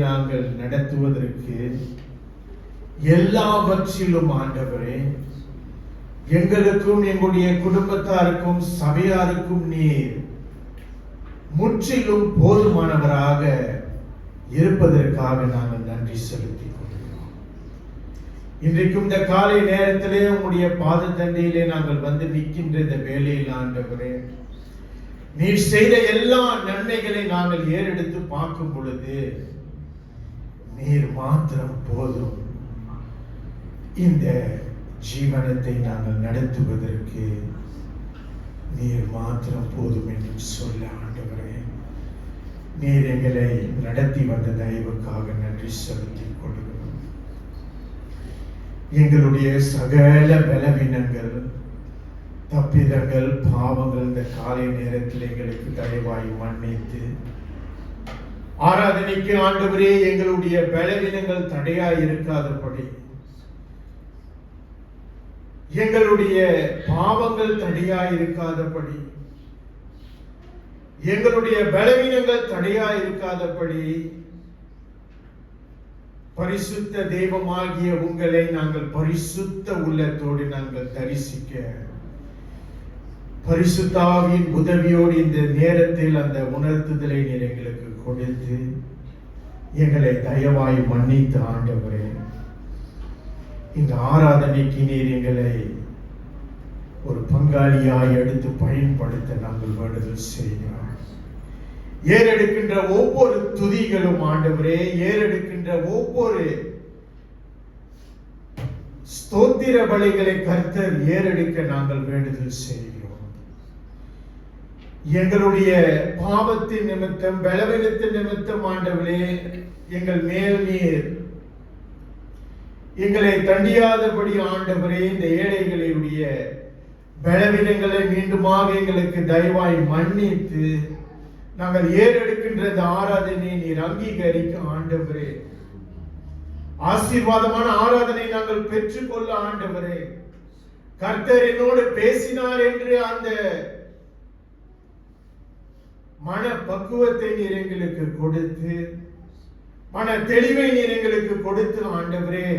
நாங்கள் நடத்துவதற்கு எல்லாவற்றிலும் ஆண்டவரே எங்களுக்கும் எங்களுடைய குடும்பத்தாருக்கும் சபையாருக்கும் நீர் முற்றிலும் போதுமானவராக இருப்பதற்காக நாங்கள் நன்றி செலுத்திக் கொள்கிறோம். இன்றைக்கும் இந்த காலை நேரத்திலே உங்களுடைய பாதத்தண்டையிலே நாங்கள் வந்து நிற்கின்ற இந்த வேளையில் ஆண்டவரே நீர் செய்த எல்லா நன்மைகளை நாங்கள் ஏறெடுத்து பார்க்கும் பொழுது நீர் மாத்திரம் போதும். இந்த ஜீவனத்தை நாங்கள் நடத்துவதற்கு நீர் மாத்திரம் போதும் என்று சொல்ல ஆண்டவரே நீர் எங்களை நடத்தி வந்த தயவுக்காக நன்றி செலுத்திக் கொள்கிறோம். எங்களுடைய சகல பலவீனங்கள் தப்பிதங்கள் பாவங்கள் இந்த காலை நேரத்தில் எங்களுக்கு தயவாய் மன்னித்து ஆராதனைக்கு ஆண்டவரே எங்களுடைய பலவீனங்கள் தடையாய் இருக்காதபடி எங்களுடைய பாவங்கள் தடையாய் இருக்காதபடி எங்களுடைய பலவீனங்கள் தடையாய் இருக்காதபடி பரிசுத்த தெய்வமாகிய உங்களை நாங்கள் பரிசுத்த உள்ளத்தோடு நாங்கள் தரிசிக்க பரிசுத்தாவின் உதவியோடு இந்த நேரத்தில் அந்த உணர்த்துதலை நீர் எங்களுக்கு கொடுத்து எங்களை தயவாய் மன்னித்து ஆண்டவரே இந்த ஆராதனைக்கு நீர் எங்களை ஒரு பங்காளியாய் எடுத்து பயன்படுத்த நாங்கள் வேண்டுதல் செய்கிறோம். ஏறெடுக்கின்ற ஒவ்வொரு துதிகளும் ஆண்டவரே ஏறெடுக்கின்ற ஒவ்வொரு ஸ்தோத்திர பலிகளை கர்த்தர் ஏறெடுக்க நாங்கள் வேண்டுதல் செய்கிறோம். எங்களுடைய பாவத்தின் நிமித்தம் பலவீனத்தின் நிமித்தம் ஆண்டவரே எங்கள் மேல் நீர் எங்களை தண்டியாதபடி ஆண்டவரே இந்த ஏழைகளுடைய பலவீனங்களை மீண்டுமாக எங்களுக்கு தயவாய் மன்னித்து நாங்கள் ஏறெடுக்கின்ற இந்த ஆராதனையை நீர் அங்கீகரிக்க ஆண்டவரே ஆசீர்வாதமான ஆராதனை நாங்கள் பெற்றுக்கொள்ள ஆண்டவரே கர்த்தர் என்னோடு பேசினார் என்று அந்த மன பக்குவத்தை நீர் எங்களுக்கு கொடுத்து மன தெளிவை நீர் எங்களுக்கு கொடுத்து ஆண்டவரே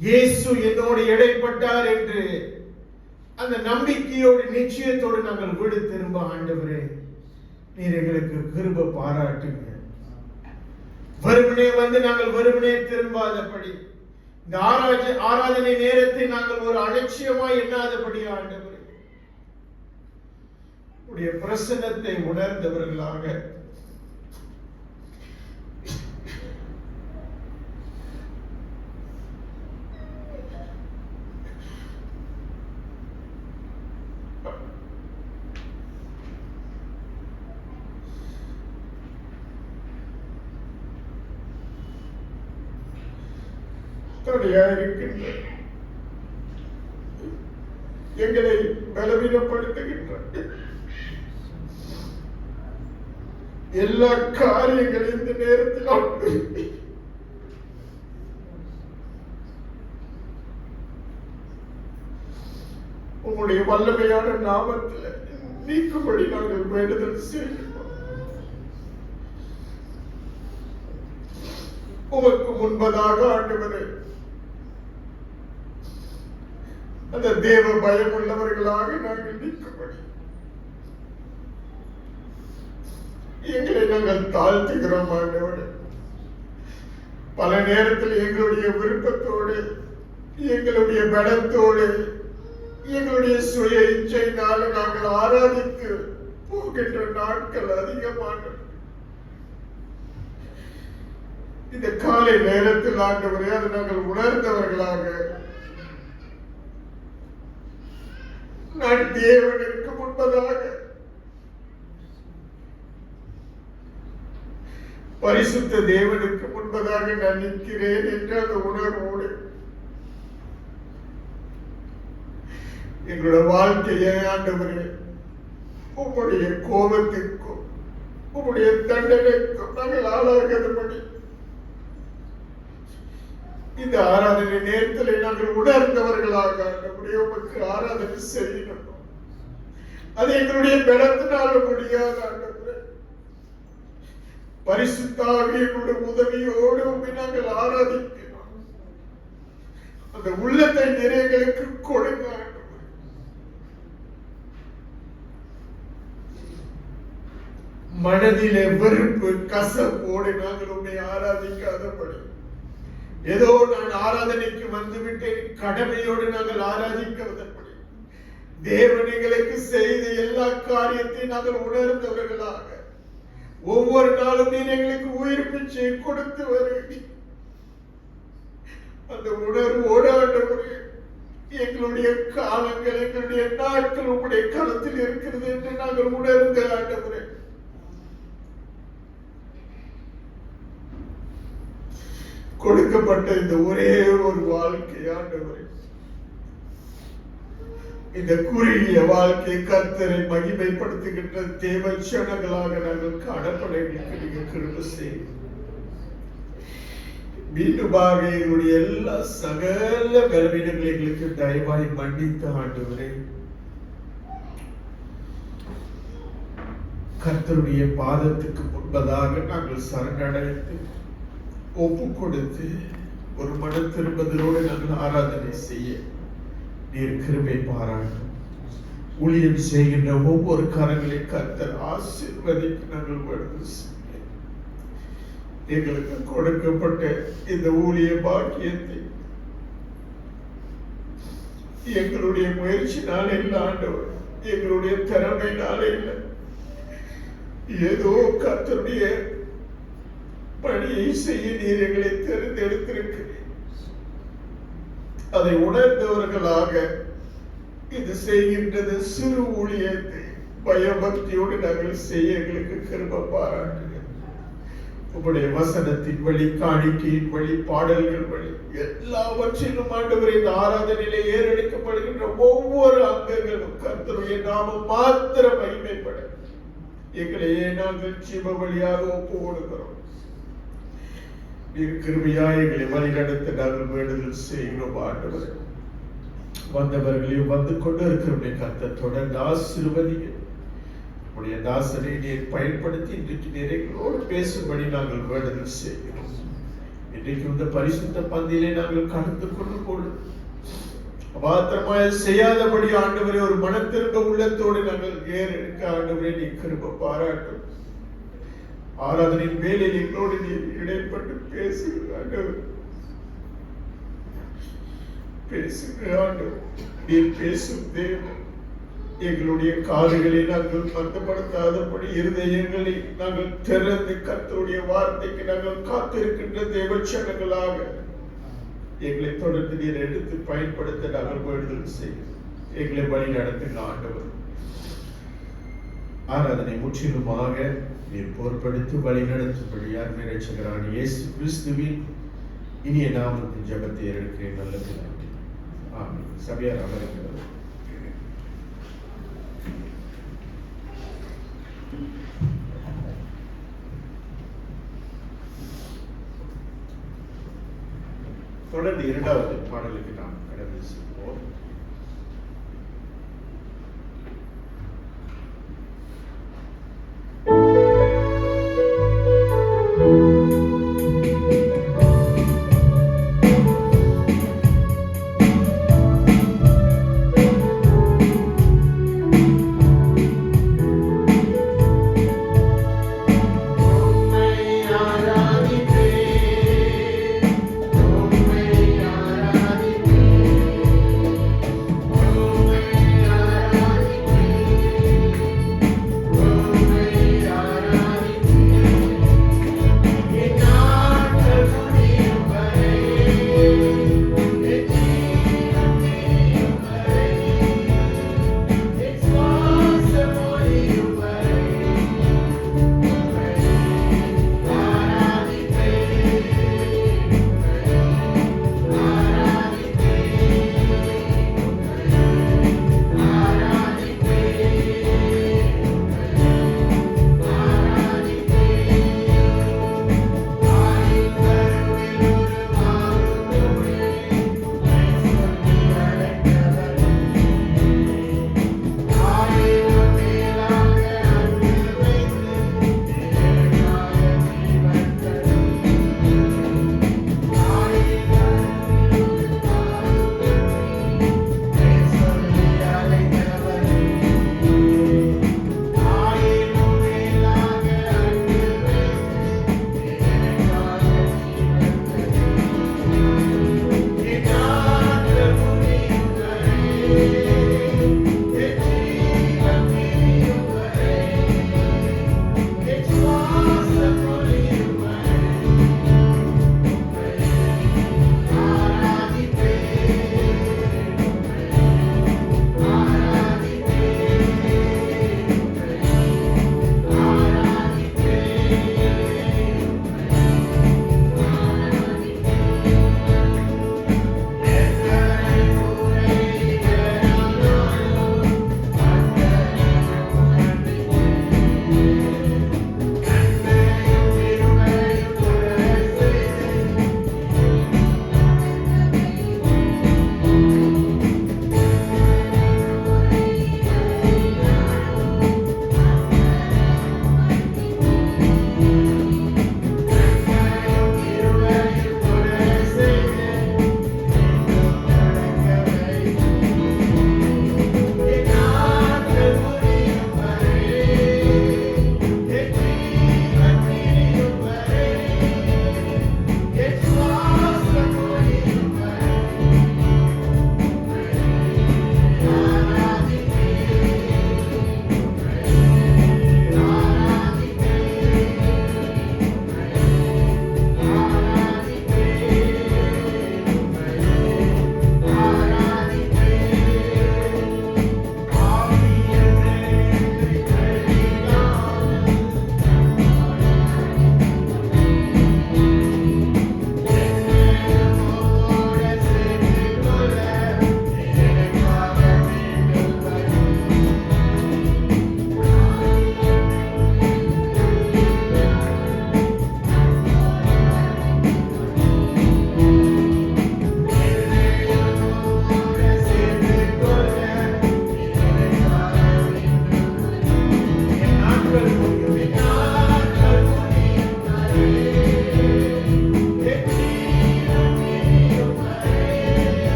இயேசு என்னோடு இடைப்பட்டார் என்று அந்த நம்பிக்கையோடு நிச்சயத்தோடு நாங்கள் வீடு திரும்ப ஆண்டவரே நீர் எங்களுக்கு கிருபை பாராட்டுங்க. வெறுமனே வந்து நாங்கள் வெறுமனே திரும்பாதபடி இந்த ஆராதனை நேரத்தை நாங்கள் ஒரு அலட்சியமாய் எண்ணாதபடி ஆண்டவரே உடைய பிரசன்னத்தை உணர்ந்தவர்களாக இருக்கின்ற எங்களை பலவீனப்படுத்துகின்ற எல்லா காரியங்களும் இந்த நேரத்தில் உங்களுடைய வல்லமையான நாமத்தில் நீக்கும்படி நாங்கள் வேண்டுதல் செய்கிறோம். உமக்கு முன்பதாக ஆண்டவரே அந்த தேவ பயம் உள்ளவர்களாக நாங்கள் நீக்கும்படி எங்களை நாங்கள் தாழ்த்துகிறோம் ஆண்டவரே. பல நேரத்தில் எங்களுடைய விருப்பத்தோடு எங்களுடைய பலத்தோடு எங்களுடைய சுய இச்சையினால நாங்கள் ஆராதித்து போகின்ற நாட்கள் அதிகமானது. இந்த காலை நேரத்தில் ஆண்டவரே அதை நாங்கள் உணர்ந்தவர்களாக நான் தேவனுக்கு முன்பதாக பரிசுத்த தேவனுக்கு முன்பதாக நான் நிற்கிறேன் என்ற அந்த உணர்வோடு எங்களுடைய வாழ்க்கையை ஆண்டவரே உங்களுடைய கோபத்திற்கும் உங்களுடைய தண்டனைக்கும் நாங்கள் ஆளாகாதபடி இந்த ஆராதனை நேரத்தில் நாங்கள் உணர்ந்தவர்களாக ஆண்டவரே உமக்கு ஆராதனை செய்யணும். அது எங்களுடைய பலத்தினால முடியாத ஆண்டவரே பரிசுத்த ஆவியினுடைய உதவியோடு உம்மை நாங்கள் ஆராதிக்கிறோம். அந்த உள்ளத்தை நிறைகளுக்கு கொடுங்க. மனதிலே வெறுப்பு கசப்போடு நாங்கள் உண்மை ஆராதிக்காதபடி, ஏதோ நான் ஆராதனைக்கு வந்துவிட்டேன் கடமையோடு நாங்கள் ஆராதிக்கிறதபடி, தேவன் எங்களுக்கு செய்த எல்லா காரியத்தையும் நாங்கள் உணர்ந்தவர்களாக, ஒவ்வொரு நாளும் நீர் எங்களுக்கு உயிர் பிச்சை கொடுத்து வருகிறீர். அந்த உணர்வோடு ஆண்டவரே, எங்களுடைய காலங்கள் எங்களுடைய நாட்கள் உங்களுடைய களத்தில் இருக்கிறது என்று நாங்கள் உணர்ந்த ஆண்டவரே, கொடுக்கப்பட்ட இந்த ஒரே ஒரு வாழ்க்கை ஆண்டவரே, இந்த குறுகிய வாழ்க்கை கர்த்தரை மகிமைப்படுத்துகின்ற தேவச்சனங்களாக நாங்கள் காணப்பட நீங்க கிருபை செய்யும். மீண்டுமாக எங்களுடைய எல்லா சகல பலவீனங்களை எங்களுக்கு தயவாய் மன்னித்த ஆண்டவரே, கர்த்தருடைய பாதத்துக்கு முன்பதாக நாங்கள் சரணடைந்து ஒப்பு கொடுத்து ஒரு மன திரும்பதலோடு நாங்கள் ஆராதனை செய்ய நீர் கிருபை பாராட்டும். ஊழியம் செய்கின்ற ஒவ்வொரு கரங்களை கர்த்தர் ஆசீர்வதிக்கு நாங்கள் வேண்டுதல் செய்ய, எங்களுக்கு கொடுக்கப்பட்ட இந்த ஊழிய பாக்கியத்தை எங்களுடைய முயற்சினாலே இல்லை ஆண்டவர், எங்களுடைய திறமையினாலே இல்லை, ஏதோ கர்த்தருடைய பணியை செய்ய நீர் எங்களை தேர்ந்தெடுத்திருக்கிறீர். அதை உணர்ந்தவர்களாக இது செய்கின்றது சிறு ஊழியத்தை பயபக்தியோடு நாங்கள் செய்ய எங்களுக்கு கிருபை பாராட்டுகிறோம். உங்களுடைய வசனத்தின் வழி, காணிக்கையின் வழி, பாடல்கள் வழி எல்லாவற்றிலும் ஆண்டவரே, இந்த ஆராதனையிலே ஏறெடுக்கப்படுகின்ற ஒவ்வொரு அங்கங்களும் கர்த்தருடைய நாமம் மாத்திர மகிமைப்பட எங்களையே நாங்கள் ஜீவ வழியாக ஒப்பு கொடுக்கிறோம். நீர் கிருபையாய் எங்களை வழிநடத்த நாங்கள் வேண்டுதல் செய்கிறோம் ஆண்டவரே. வந்தவர்களையும் வந்து கொண்டு இருக்கிறவனை கர்த்தர் தொடர்ந்து ஆசீர்வதிங்க. உடைய தாசனை நீர் பயன்படுத்தி இன்றைக்கு நீர் எங்களோடு பேசும்படி நாங்கள் வேண்டுதல் செய்கிறோம். இன்றைக்கு இந்த பரிசுத்த பந்தியிலே நாங்கள் கலந்து கொண்டு போடும் அபாத்திரமாய் செய்யாதபடி ஆண்டவரே, ஒரு மனத்திருந்த உள்ளத்தோடு நாங்கள் ஏறெடுக்க ஆண்டவரே நீ கிருபை பாராட்டும். ஆராதனையின் வேலையில் எங்களோடு நீர் இடைப்பட்டு பேசுகிறார். நீர் பேசும் தேவன், எங்களுடைய காதுகளை நாங்கள் மந்தப்படுத்தாதபடி இருதயங்களை நாங்கள் திறந்து கர்த்தருடைய வார்த்தைக்கு நாங்கள் காத்திருக்கின்ற தேவச்சனங்களாக எங்களை தொடர்ந்து நீர் எடுத்து பயன்படுத்த நாங்கள் வேண்டுதல் செய்கிறோம். எங்களை வழி நடத்துங்க ஆண்டவர். ஆராதனை முற்றிலுமாக நீர் பொறுப்படுத்தி வழி நடத்தும்படி அருமை இரட்சகரான இயேசு கிறிஸ்துவின் இனிய நாமத்தின் ஜெபத்தை ஏறெடுக்கிறேன் நல்ல பிதாவே. ஆமென். சபையார் அமருங்கள். தொடர்ந்து இரண்டாவது பாடலுக்கு நாம் கடந்து செல்வோம்.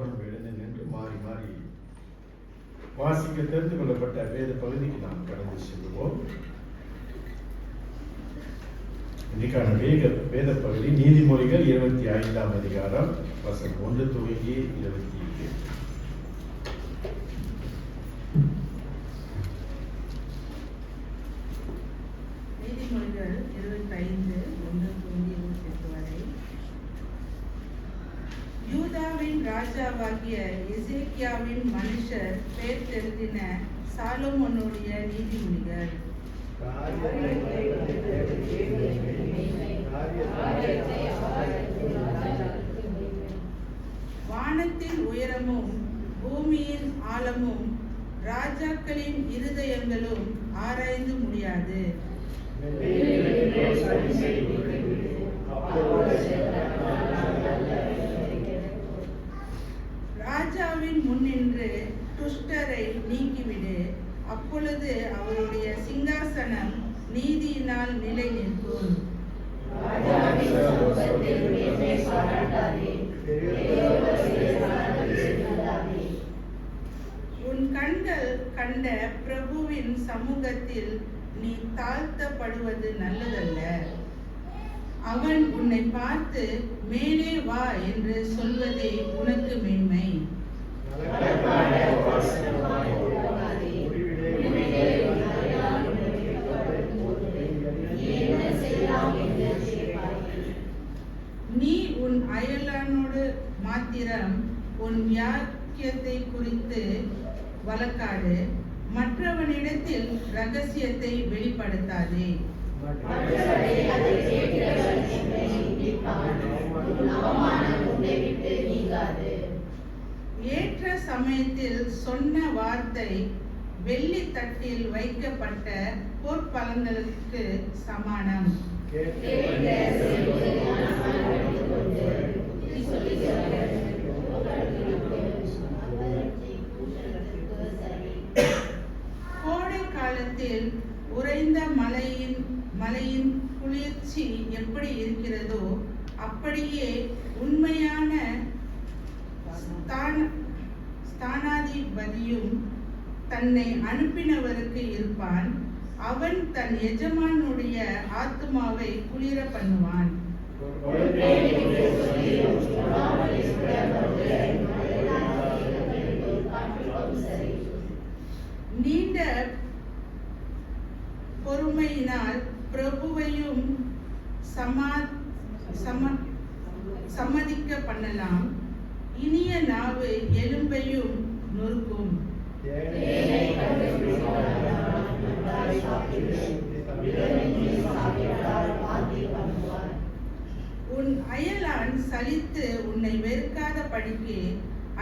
நானும் எழுந்து நின்று மாறி மாறி வாசிக்க தெரிந்து கொள்ளப்பட்ட வேத பகுதிக்கு நாம் கடந்து செல்வோம். இன்னைக்கான வேத பகுதி நீதிமொழிகள் 25ஆம் அதிகாரம் வசனம் 1 துவங்கி 27. நீதிமொழிகள் 25 1 துவங்கி 28 வரை. யூதாவின் ராஜாவாகிய எசேக்கியாவின் மனுஷர் பெயர் தெரிந்தின சாலோமோனுடைய நீதிமொழிகள். வானத்தின் உயரமும் பூமியின் ஆழமும் ராஜாக்களின் இருதயங்களும் ஆராய்ந்து முடியாது. ராஜாவின் முன்னின்று துஷ்டரை நீக்கிவிடு, அப்பொழுது அவருடைய சிங்காசனம் நீதியினால் நிலை நிற்கும். உன் கண்கள் கண்ட பிரபுவின் சமூகத்தில் நீ தாழ்த்தப்படுவது நல்லதல்ல. அவன் உன்னை பார்த்து மேலே வா என்று சொல்வதே உனக்கு மேன்மை. நீ உன் அயலானோடு மாத்திரம் உன் வியாக்கியத்தை குறித்து வழக்காடு, மற்றவனிடத்தில் ரகசியத்தை வெளிப்படுத்தாதே. ஏற்ற சமயத்தில் சொன்ன வார்த்தை வெள்ளி தட்டில் வைக்கப்பட்ட பொற்பழங்களுக்கு சமானம். கோடை காலத்தில் உறைந்த மலையின் குளிர்ச்சி எப்படி இருக்கிறதோ அப்படியே உண்மையான ஸ்தானாதிபதியும் தன்னை அனுப்பினவருக்கு இருப்பான். அவன் தன் எஜமானுடைய ஆத்துமாவை குளிர பண்ணுவான். நீண்ட பொறுமையினால் பிரபுவையும் சம்மதிக்க பண்ணலாம். இனிய நாவு எலும்பையும் நொறுக்கும். உன் அயலான் சலித்து உன்னை வெறுக்காத படிக்கு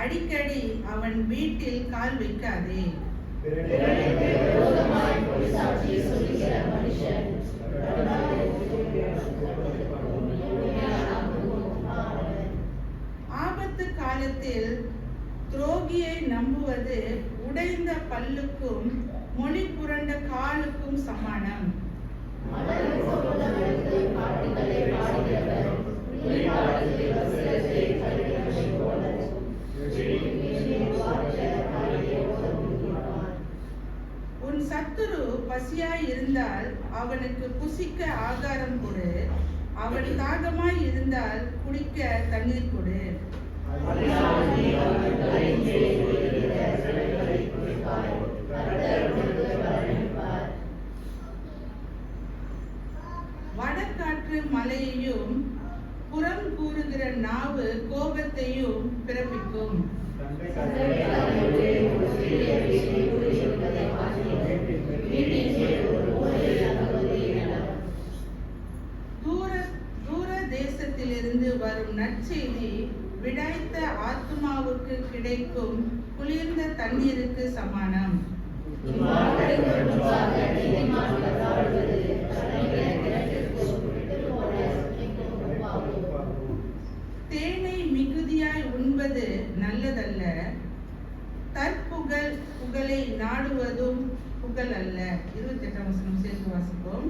அடிக்கடி அவன் வீட்டில் கால் வைக்காதே. ஆபத்து காலத்தில் துரோகியை நம்புவது உடைந்த பல்லுக்கும் மொழி புரண்ட காலுக்கும் சமானம். உன் சத்துரு பசியாய் இருந்தால் அவனுக்கு புசிக்க ஆகாரம் கொடு, அவன் தாகமாய் இருந்தால் குடிக்க தண்ணீர் கொடு. வடகாற்று மலையையும் புறம் கூறுகிற நாவு கோபத்தையும் பிறப்பிக்கும். தூர தேசத்திலிருந்து வரும் நற்செய்தி விடாய்த்த ஆத்மாவுக்கு கிடைக்கும் குளிர்ந்த தண்ணீருக்கு சமானம். தேனை மிகுதியாய் உண்பது நல்லதல்ல, புகழை நாடுவதும் புகழ் அல்ல. 28ஆம் வசனம் சேர்த்து வாசிப்போம்.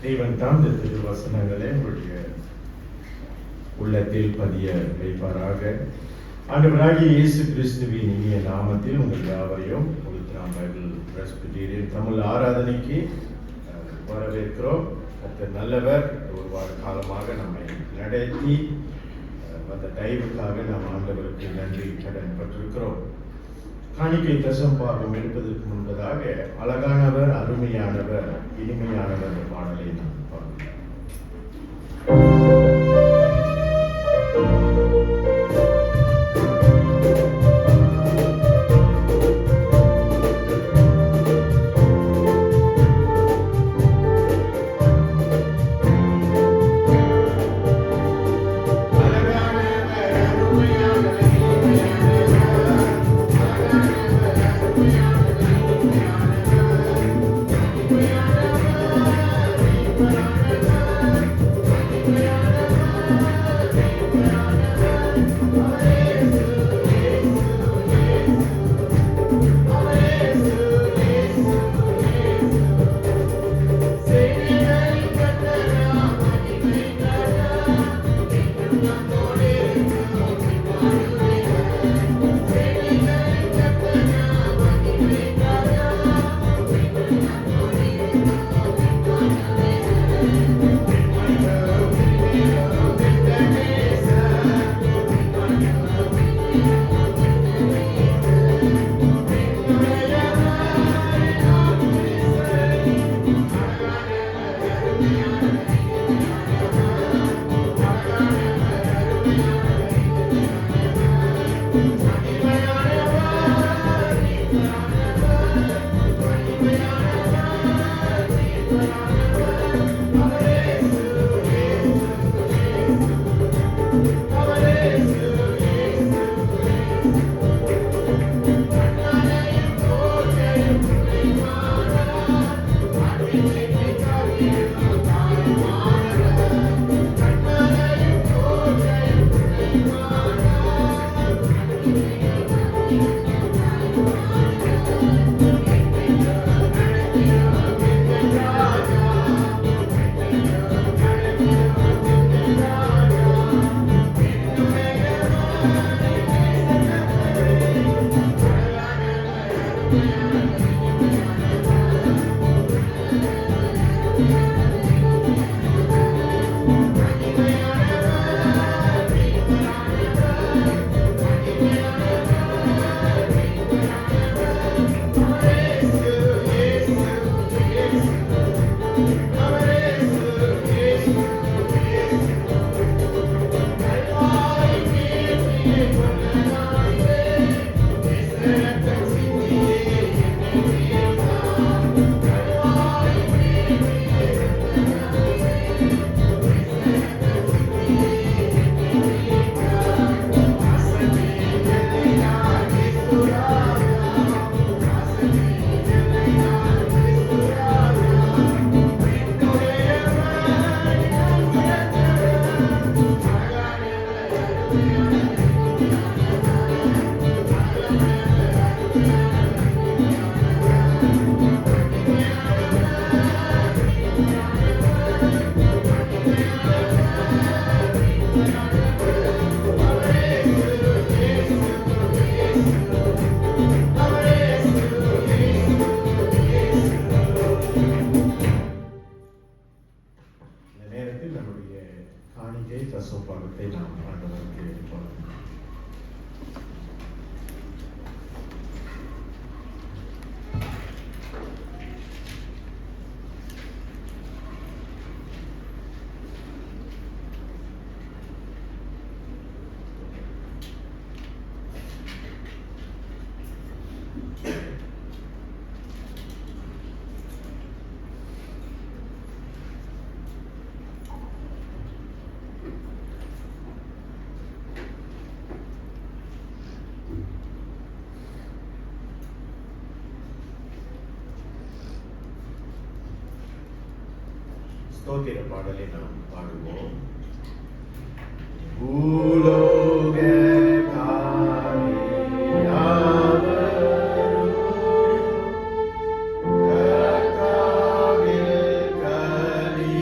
தேவன் தாம் இந்த திருவசனங்களை உங்களுடைய உள்ளத்தில் பதிய வைப்பாராக. ஆண்டவராகிய இயேசு கிறிஸ்துவின் இனிய நாமத்தில் உங்கள் யாவரையும் உலகம் பைபிள் பிரஸ்பிட்டீரியன் தமிழ் ஆராதனைக்கு வரவேற்கிறோம். கர்த்தர் நல்லவர். ஒரு வார காலமாக நம்மை நடத்தி அந்த தயவுக்காக நாம் ஆண்டவருக்கு நன்றி கடன் பட்டிருக்கிறோம். காணிக்கை தசம்பாகம் எடுப்பதற்கு முன்பதாக அழகானவர், அருமையானவர், இனிமையானவர் என்ற பாடலை நாம் பார்க்கிறோம். ஸ்தோத்திர பாடலை நாம் பாடுவோம். பூலோக காரியாவரும் கர்த்தாவில் கனிவுண்டாம்.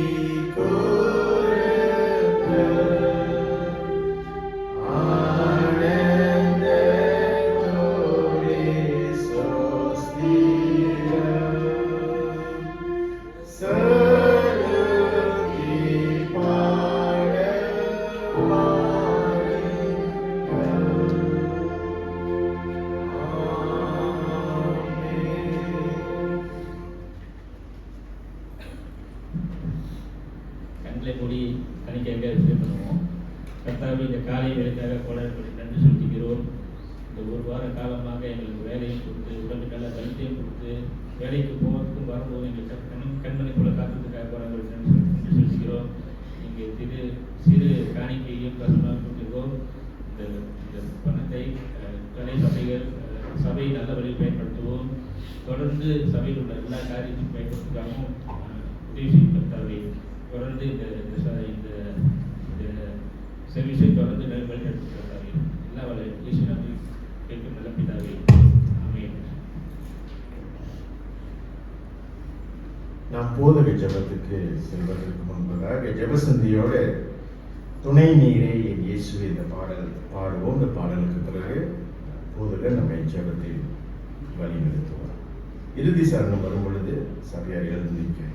கண்களை மூடி தனிக்காக ப்ரே பண்ணுவோம். கர்த்தாவே, இந்த காலை வேலைக்காக கோடான நன்றி செலுத்துகிறோம். இந்த ஒரு வார காலமாக எங்களுக்கு வேலையும் கொடுத்து, உடம்பு நல்ல பலத்தையும் கொடுத்து, வேலைக்கு போவதற்கும் வரும்போது எங்களுக்கு கண்மணி போல காத்துறதுக்காக கோடான நன்றி செலுத்துகிறோம். இங்கே சிறு காணிக்கையும் கருணாக கொடுத்துருக்கோம். இந்த பணத்தை கலை சபைகள் சபையை நல்ல வழியில் பயன்படுத்துவோம். தொடர்ந்து சபையில் உள்ள எல்லா காரியத்தையும் பயன்படுத்துக்காகவும் உதவி செய்யும் கர்த்தாவே. தொடர்ந்து இந்த சர்வீஸை தொடர்ந்து வழிநடத்தி கர்த்தாவே. எல்லா வலை ஈஸ்வரன் கேட்கும் நல்ல பிதாவே. ஆமென். நாம் போதக ஜபத்துக்கு செல்வதற்கு முன்பதாக ஜபசந்தியோட துணை நீரே என் இயேசுவே இந்த பாடல் பாடுவோம். இந்த பாடலுக்கு பிறகு போதகர் நம்மை ஜபத்தில் வழி நடத்துவார். இறுதி சரணம் வரும் பொழுது சபையார் எழுந்து கேட்க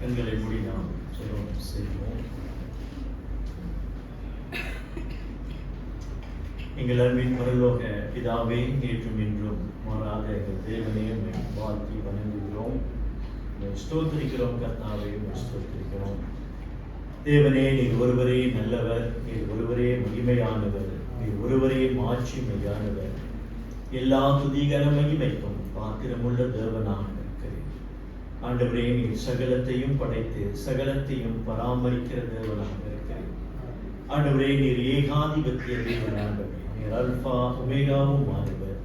கண்களை மூடி நாம் ஜெபம் செய்வோம். எங்கள் அன்பின் பரலோக பிதாவே, நேற்றும் இன்றும் மாறாத எங்கள் தேவனே, உம்மை வாழ்த்தி வணங்குகிறோம், உம்மை ஸ்தோத்திரிக்கிறோம். கர்த்தாவே, உம்மை ஸ்தோத்திரிக்கிறோம். தேவனே, நீர் ஒருவரே நல்லவர், நீர் ஒருவரே மகிமையானவர், நீர் ஒருவரே மாட்சிமையானவர். எல்லா துதிகர மகிமைக்கும் பாத்திரமுள்ள தேவனாக இருக்கிறேன். ஆண்டவரே, நீர் சகலத்தையும் படைத்து சகலத்தையும் பராமரிக்கிற தேவனாக இருக்கிறேன். ஆண்டவரே, நீர் ஏகாதிபத்திய தேவன். ஆண்டவரே, நீர் அல்பா ஒமேகாவும் ஆனவர்,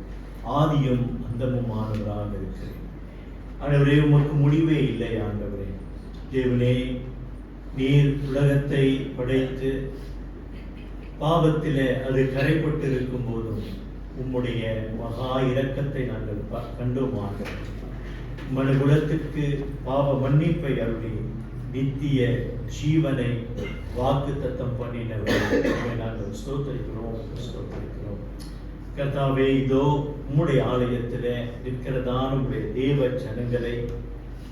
ஆதியும் அந்தமும் ஆனவராக இருக்கிறேன். ஆண்டவரே, உமக்கு முடிவே இல்லை. ஆண்டவரே தேவனே, நீர் உலகத்தை படைத்து பாவத்திலே அது கரைப்பட்டிருக்கும் போதும் உம்முடைய மகா இரக்கத்தை நாங்கள் கண்டோம். ஆண்டவரே, மனுகுலத்திற்கு பாவ மன்னிப்பை அருளி நித்திய ஜீவனை வாக்கு தத்தம் பண்ணினவரை நாங்கள் ஸ்தோத்திரிக்கிறோம். கர்த்தாவே, இதோ உம்முடைய ஆலயத்திலே நிற்கிறதான உம்முடைய தேவ ஜனங்களை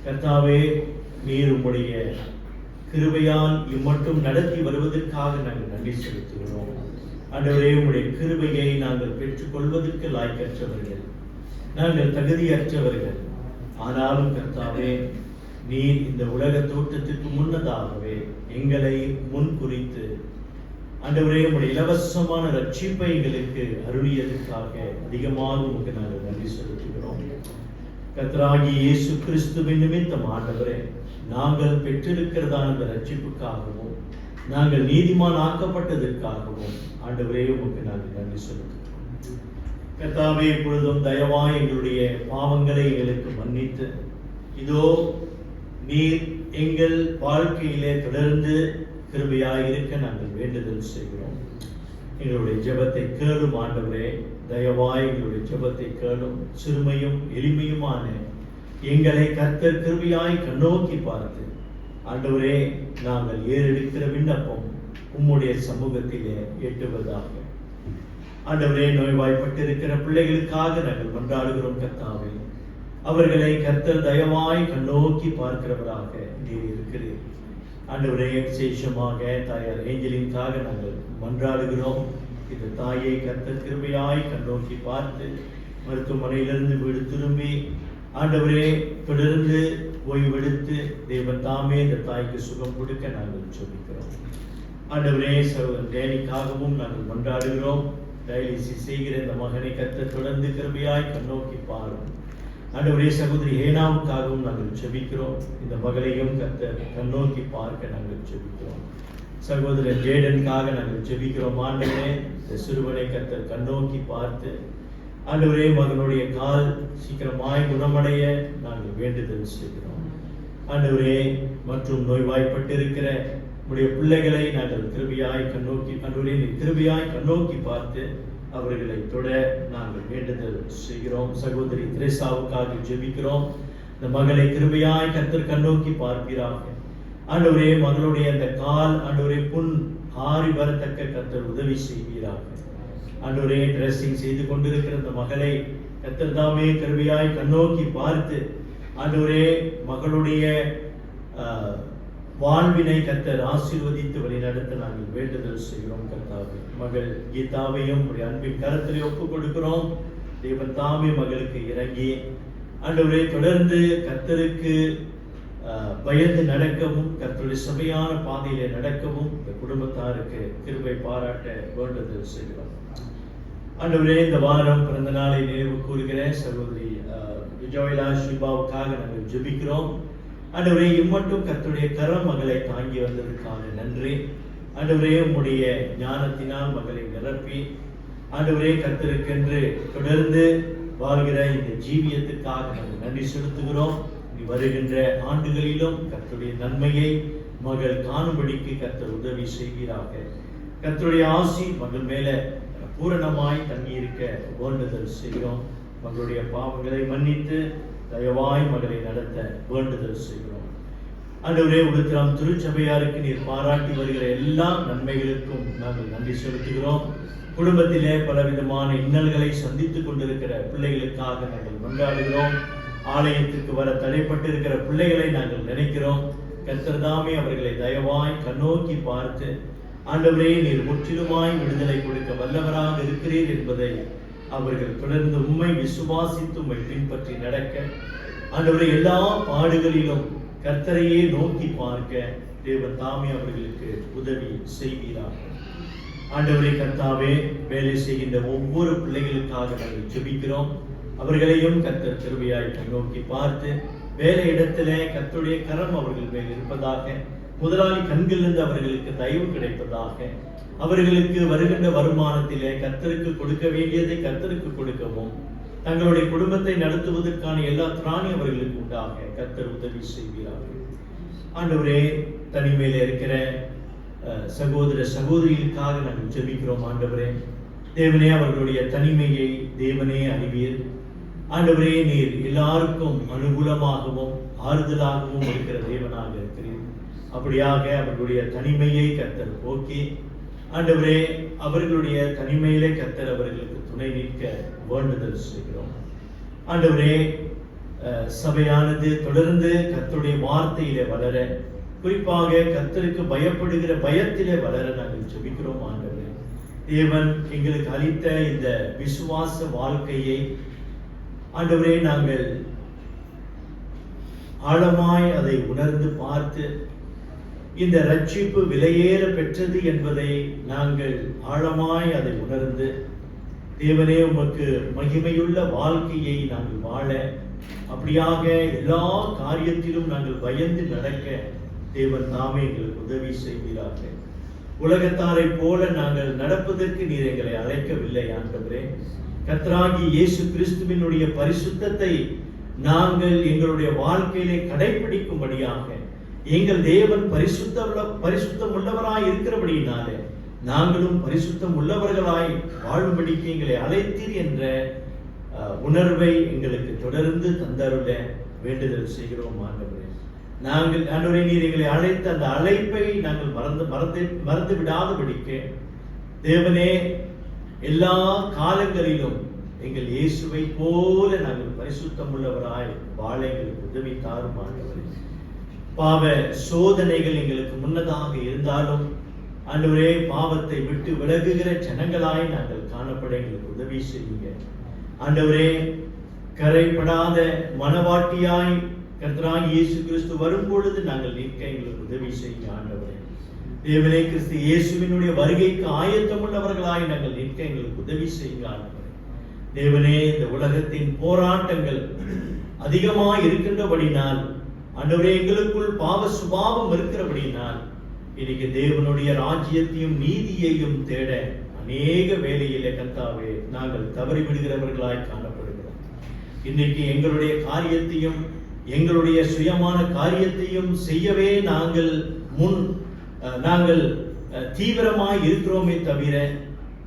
கர்த்தாவே, நீர் உம்முடைய கிருபையால் இம்மட்டும் நடத்தி வருவதற்காக நாங்கள் நன்றி செலுத்துகிறோம். ஆண்டவரே, உம்முடைய கிருபையை நாங்கள் பெற்றுக்கொள்வதற்கு லாய்க்கற்றவர்கள், நாங்கள் தகுதியற்றவர்கள். ஆனாலும் கர்த்தாவே, நீர் இந்த உலக தோற்றத்திற்கு முன்னதாகவே எங்களை முன் குறித்து ஆண்டவரே, உம்முடைய இலவசமான ரட்சிப்பை எங்களுக்கு அருளியதற்காக அதிகமாக உமக்கு நாங்கள் நன்றி செலுத்துகிறோம். கர்த்தராகிய இயேசு கிறிஸ்துவின் நிமித்தம் ஆண்டவரே, நாங்கள் பெற்றிருக்கிறதான அந்த ரட்சிப்புக்காகவும் நாங்கள் நீதிமான் ஆக்கப்பட்டதற்காகவும் ஆண்டவரே, உமக்கு நாங்கள் நன்றி செலுத்துகிறோம். கர்த்தாவே, இப்பொழுதும் தயவாய் எங்களுடைய பாவங்களை எங்களுக்கு மன்னித்து இதோ நீர் எங்கள் வாழ்க்கையிலே தொடர்ந்து கிருபையாய் இருக்க நாங்கள் வேண்டுதல் செய்கிறோம். எங்களுடைய ஜெபத்தை கேளும் ஆண்டவரே, தயவாய் எங்களுடைய ஜெபத்தை கேளும். சிறுமையும் எளிமையுமான எங்களை கர்த்தர் கிருபையாய் கண்ணோக்கி பார்த்து ஆண்டவரே, நாங்கள் ஏறெடுக்கிற விண்ணப்பம் உம்முடைய சமூகத்திலே எட்டுவதாக. ஆண்டவரே, நோய்வாய்ப்பட்டிருக்கிற பிள்ளைகளுக்காக நாங்கள் கொண்டாடுகிறோம். கர்த்தாவே, அவர்களை கர்த்தர் தயவாய் கண்ணோக்கி பார்க்கிறவராக நீர் இருக்கிறீர். ஆண்டவரே, விசேஷமாக தாயார் ஏஞ்சலின்காக நாங்கள் மன்றாடுகிறோம். இந்த தாயை கர்த்தர் கிருபையாய் கண்ணோக்கி பார்த்து மருத்துவமனையிலிருந்து வீடு திரும்பி ஆண்டவரே தொடர்ந்து ஓய்வெடுத்து தேவன் தாமே இந்த தாய்க்கு சுகம் கொடுக்க நாங்கள் ஜெபிக்கிறோம். ஆண்டவரே, சகோதரன் டேனிக்காகவும் நாங்கள் மன்றாடுகிறோம். டயாலிசிஸ் செய்கிற இந்த மகனை கர்த்தர் தொடர்ந்து கிருபையாய் கண்ணோக்கி பாரும். ஆண்டவரே, சகோதரி ஹேனாவுக்காகவும் நாங்கள் ஜெபிக்கிறோம். இந்த மகளையும் கர்த்தர் கண்ணோக்கி பார்க்க நாங்கள் ஜெபிக்கிறோம். சகோதரர் ஜேடனுக்காக நாங்கள் ஜெபிக்கிறோம். ஆண்டவரே, இந்த சிறுவனை கர்த்தர் கண்ணோக்கி பார்த்து ஆண்டவரே, மகனுடைய கால் சீக்கிரமாய் குணமடைய நாங்கள் வேண்டுதல் செய்கிறோம். ஆண்டவரே, மற்றும் நோய்வாய்ப்பட்டிருக்கிற உடைய பிள்ளைகளை நாங்கள் கிருபையாய் கண்ணோக்கி ஆண்டவரே, கிருபையாய் கண்ணோக்கி பார்த்து அவர்களை தொட நாங்கள் வேண்டுதல் செய்கிறோம். சகோதரி திரேசாவுக்காக ஜெபிக்கிறோம். இந்த மகளை கிருபையாய் கர்த்தர் கண்ணோக்கி பார்க்கிறாங்க. ஆண்டவரே, மகளுடைய அந்த கால் ஆண்டவரே புண் ஆறி வரத்தக்க கர்த்தர் உதவி செய்வீராக. ஆண்டவரே, டிரெஸ்ஸிங் செய்து கொண்டிருக்கிற அந்த மகளை கர்த்தர் தாமே கிருபையாய் கண்ணோக்கி பார்த்து ஆண்டவரே, மகளுடைய வாழ்வினை கர்த்தர் ஆசீர்வதித்து வழிநடத்த நாங்கள் வேண்டுதல் செய்கிறோம். கர்த்தாவே, மகள் கீதாவையும் உடைய அன்பின் கரத்திலே ஒப்புக் கொடுக்கிறோம். தேவன் தாமே மகளுக்கு இறங்கி ஆண்டவரே தொடர்ந்து கர்த்தருக்கு பயந்து நடக்கவும் கர்த்தருடைய சபையான பாதையிலே நடக்கவும் இந்த குடும்பத்தாருக்கு கிருபை பாராட்ட வேண்டுதல் செய்கிறோம். ஆண்டவரே, இந்த வாரம் பிறந்த நாளை நினைவு கூறுகிற சகோதரி விஜயலா ஷிபாவுக்காக நாங்கள் ஜெபிக்கிறோம். ஆண்டவரே, இம்மட்டும் கர்த்தருடைய கரம் மகளை தாங்கி வந்ததற்காக நன்றி. ஆண்டவரே, உம்முடைய ஞானத்தினால் மகளை நிரப்பி ஆண்டவரே கர்த்தருக்கென்று தொடர்ந்து வாழ்கிற இந்த ஜீவியத்துக்காக நாங்கள் நன்றி செலுத்துகிறோம். வருகின்ற ஆண்டுகளிலும் கர்த்தருடைய நன்மையை மகள் காணும்படிக்கு கர்த்தர் உதவி செய்கிறாக. கர்த்தருடைய ஆசி மகள் மேல பூரணமாய் தங்கியிருக்க வேண்டுதல் செய்கிறோம். மகளுடைய பாவங்களை மன்னித்து தயவாய் மகளை நடத்த வேண்டுதல் செய்கிறோம். ஆண்டவரே, உலகம் திருச்சபையாருக்கு நீர் பாராட்டி வருகிற எல்லா நன்மைகளுக்கும் நாங்கள் நன்றி செலுத்துகிறோம். குடும்பத்திலே பலவிதமான இன்னல்களை சந்தித்துக் கொண்டிருக்கிற பிள்ளைகளுக்காக நாங்கள் கொண்டாடுகிறோம். ஆலயத்திற்கு வர தடைப்பட்டிருக்கிற பிள்ளைகளை நாங்கள் நினைக்கிறோம். கர்த்தர் தாமே அவர்களை தயவாய் கண்ணோக்கி பார்த்து ஆண்டவரே, நீர் முற்றிலுமாய் விடுதலை கொடுக்க வல்லவராக இருக்கிறீர் என்பதை அவர்கள் தொடர்ந்து உம்மை விசுவாசித்து உம்மை பின்பற்றி நடக்க, ஆண்டவரே, எல்லா பாடுகளிலும் கர்த்தரையே நோக்கி பார்க்க தேவன் தாமே அவர்களுக்கு உதவி செய்வீராக. ஆண்டவரே கர்த்தாவே, வேலை செய்கின்ற ஒவ்வொரு பிள்ளைகளுக்காக நாங்கள் ஜெபிக்கிறோம். அவர்களையும் கர்த்தர் கிருபையாய் நோக்கி பார்த்து, வேலை இடத்திலே கர்த்தருடைய கரம் அவர்கள் மேல் இருப்பதாக, முதலாளி கண்களிலிருந்து அவர்களுக்கு தயவு கிடைப்பதாக, அவர்களுக்கு வருகின்ற வருமானத்திலே கர்த்தருக்கு கொடுக்க வேண்டியதை கர்த்தருக்கு கொடுக்கவும், தங்களுடைய குடும்பத்தை நடத்துவதற்கான எல்லா திராணி அவர்களுக்கு உண்டாக கர்த்தர் உதவி செய்கிறார்கள். ஆண்டவரே, தனிமையில இருக்கிற சகோதர சகோதரிகளுக்காக நாங்கள் ஜெபிக்கிறோம். ஆண்டவரே தேவனே, அவர்களுடைய தனிமையை தேவனே அறிவீர். ஆண்டவரே, நீர் எல்லாருக்கும் அனுகூலமாகவும் ஆறுதலாகவும் இருக்கிற தேவனாக இருக்கிறீர். அப்படியாக அவர்களுடைய தனிமையை கர்த்தர் போக்கி, ஆண்டவரே, அவர்களுடைய தனிமையிலே கர்த்தர் அவர்களுக்கு துணை நிற்க வேண்டுதல் செய்கிறோம். ஆண்டவரே, சபையானது தொடர்ந்து கர்த்தருடைய வார்த்தையிலே வளர, குறிப்பாக கர்த்தருக்கு பயப்படுகிற பயத்திலே வளர நாங்கள் ஜெபிக்கிறோம். ஆண்டவரே, தேவன் எங்களுக்கு அளித்த இந்த விசுவாச வாழ்க்கையை ஆண்டவரே நாங்கள் ஆழமாய் அதை உணர்ந்து பார்த்து, இந்த ரட்சிப்பு விலையேற பெற்றது என்பதை நாங்கள் ஆழமாய் அதை உணர்ந்து, தேவனே, உமக்கு மகிமையுள்ள வாழ்க்கையை நாங்கள் வாழ, அப்படியாக எல்லா காரியத்திலும் நாங்கள் பயந்து நடக்க தேவன் தாமே எங்களுக்கு உதவி செய்கிறார்கள். உலகத்தாரை போல நாங்கள் நடப்பதற்கு நீர் எங்களை அழைக்கவில்லை. ஆண்டவரே, கர்த்தராகிய இயேசு கிறிஸ்துவினுடைய பரிசுத்தத்தை நாங்கள் எங்களுடைய வாழ்க்கையிலே கடைபிடிக்கும்படியாக, எங்கள் தேவன் பரிசுத்தம் உள்ளவராய் இருக்கிறபடியினாலே நாங்களும் பரிசுத்தம் உள்ளவர்களாய் வாழும்படிக்கு எங்களை அழைத்தீர் என்ற உணர்வை எங்களுக்கு தொடர்ந்து தந்தருள வேண்டுதல் செய்கிறோம். ஆண்டவரே, நாங்கள் ஆண்டவரே, நீர் எங்களை அழைத்த அந்த அழைப்பை நாங்கள் மறந்து விடாதபடிக்கு தேவனே, எல்லா காலங்களிலும் எங்கள் இயேசுவை போல நாங்கள் பரிசுத்தம் உள்ளவராய் வாழ எங்களுக்கு உதவி தாரும். ஆண்டவரே, பாவ சோதனைகள் எங்களுக்கு முன்னதாக இருந்தாலும் ஆண்டவரே, பாவத்தை விட்டு விலகுகிற ஜனங்களாய் நாங்கள் காணப்பட எங்களுக்கு உதவி செய்யுங்க. ஆண்டவரே, கரைப்படாத மனவாட்டியாய் கர்த்தராகிய இயேசு கிறிஸ்து வரும்பொழுது நாங்கள் நிற்க எங்களுக்கு உதவி செய்யுங்க. ஆண்டவரே, தேவனே, கிறிஸ்து இயேசுவினுடைய வருகைக்கு ஆயத்தம் உள்ளவர்களாய் நாங்கள் நிற்க எங்களுக்கு உதவி செய்யுங்க. ஆண்டவரே, தேவனே, இந்த உலகத்தின் போராட்டங்கள் அதிகமாய் இருக்கின்றபடினால், ஆண்டவரே, எங்களுக்குள் பாவ சுபாவம் இருக்கிறபடினால், இன்னைக்கு தேவனுடைய ராஜ்யத்தையும் நீதியையும் தேட அநேக வேலையிலே கர்த்தாவே நாங்கள் தவறிவிடுகிறவர்களாய் காணப்படுகிறோம். இன்னைக்கு எங்களுடைய காரியத்தையும் எங்களுடைய சுயமான காரியத்தையும் செய்யவே நாங்கள் தீவிரமாய் இருக்கிறோமே தவிர,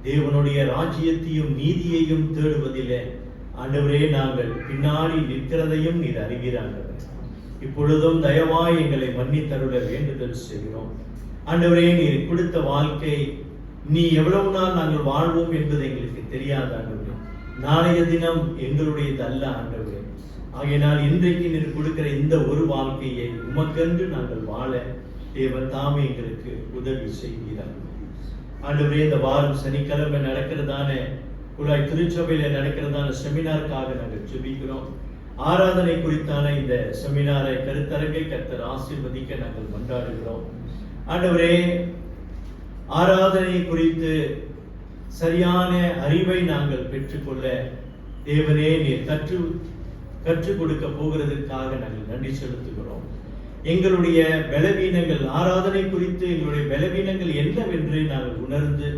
தேவனுடைய ராஜ்யத்தையும் நீதியையும் தேடுவதில்லை. ஆண்டவரே, நாங்கள் பின்னாடி நிற்கிறதையும் நீர் அறிகிறார்கள். இப்பொழுதும் தயவாய் எங்களை மன்னித்தருள வேண்டுதல் செய்கிறோம். ஆண்டவரே, நீர் கொடுத்த வாழ்க்கை நீ எவ்வளவு நாள் நாங்கள் வாழ்வோம் என்பது எங்களுக்கு தெரியாது. ஆண்டவரே, நாளைய தினம் எங்களுடையது அல்ல. ஆண்டவரே, ஆகையினால் இன்றைக்கு நீர் கொடுக்கிற இந்த ஒரு வாழ்க்கையை உமக்கென்று நாங்கள் வாழ தேவன் தாமே எங்களுக்கு உதவி செய்கிறார். ஆண்டவரே, இந்த வாரம் சனிக்கிழமை நடக்கிறதான குழாய் திருச்சபையில நடக்கிறதான செமினாருக்காக நாங்கள் ஜெபிக்கிறோம். ஆராதனை குறித்தான இந்த செமினாரை கருத்தரங்கை கர்த்தர் ஆசீர்வதிக்க நாங்கள் கொண்டாடுகிறோம். ஆண்டவரே, ஆராதனை குறித்து சரியான அறிவை நாங்கள் பெற்றுக்கொள்ள தேவனே நீர் கற்றுக் கொடுக்க போகிறதுக்காக நாங்கள் நன்றி செலுத்துகிறோம். எங்களுடைய பலவீனங்கள், ஆராதனை குறித்து எங்களுடைய பலவீனங்கள் என்னவென்று நாங்கள் உணர்ந்து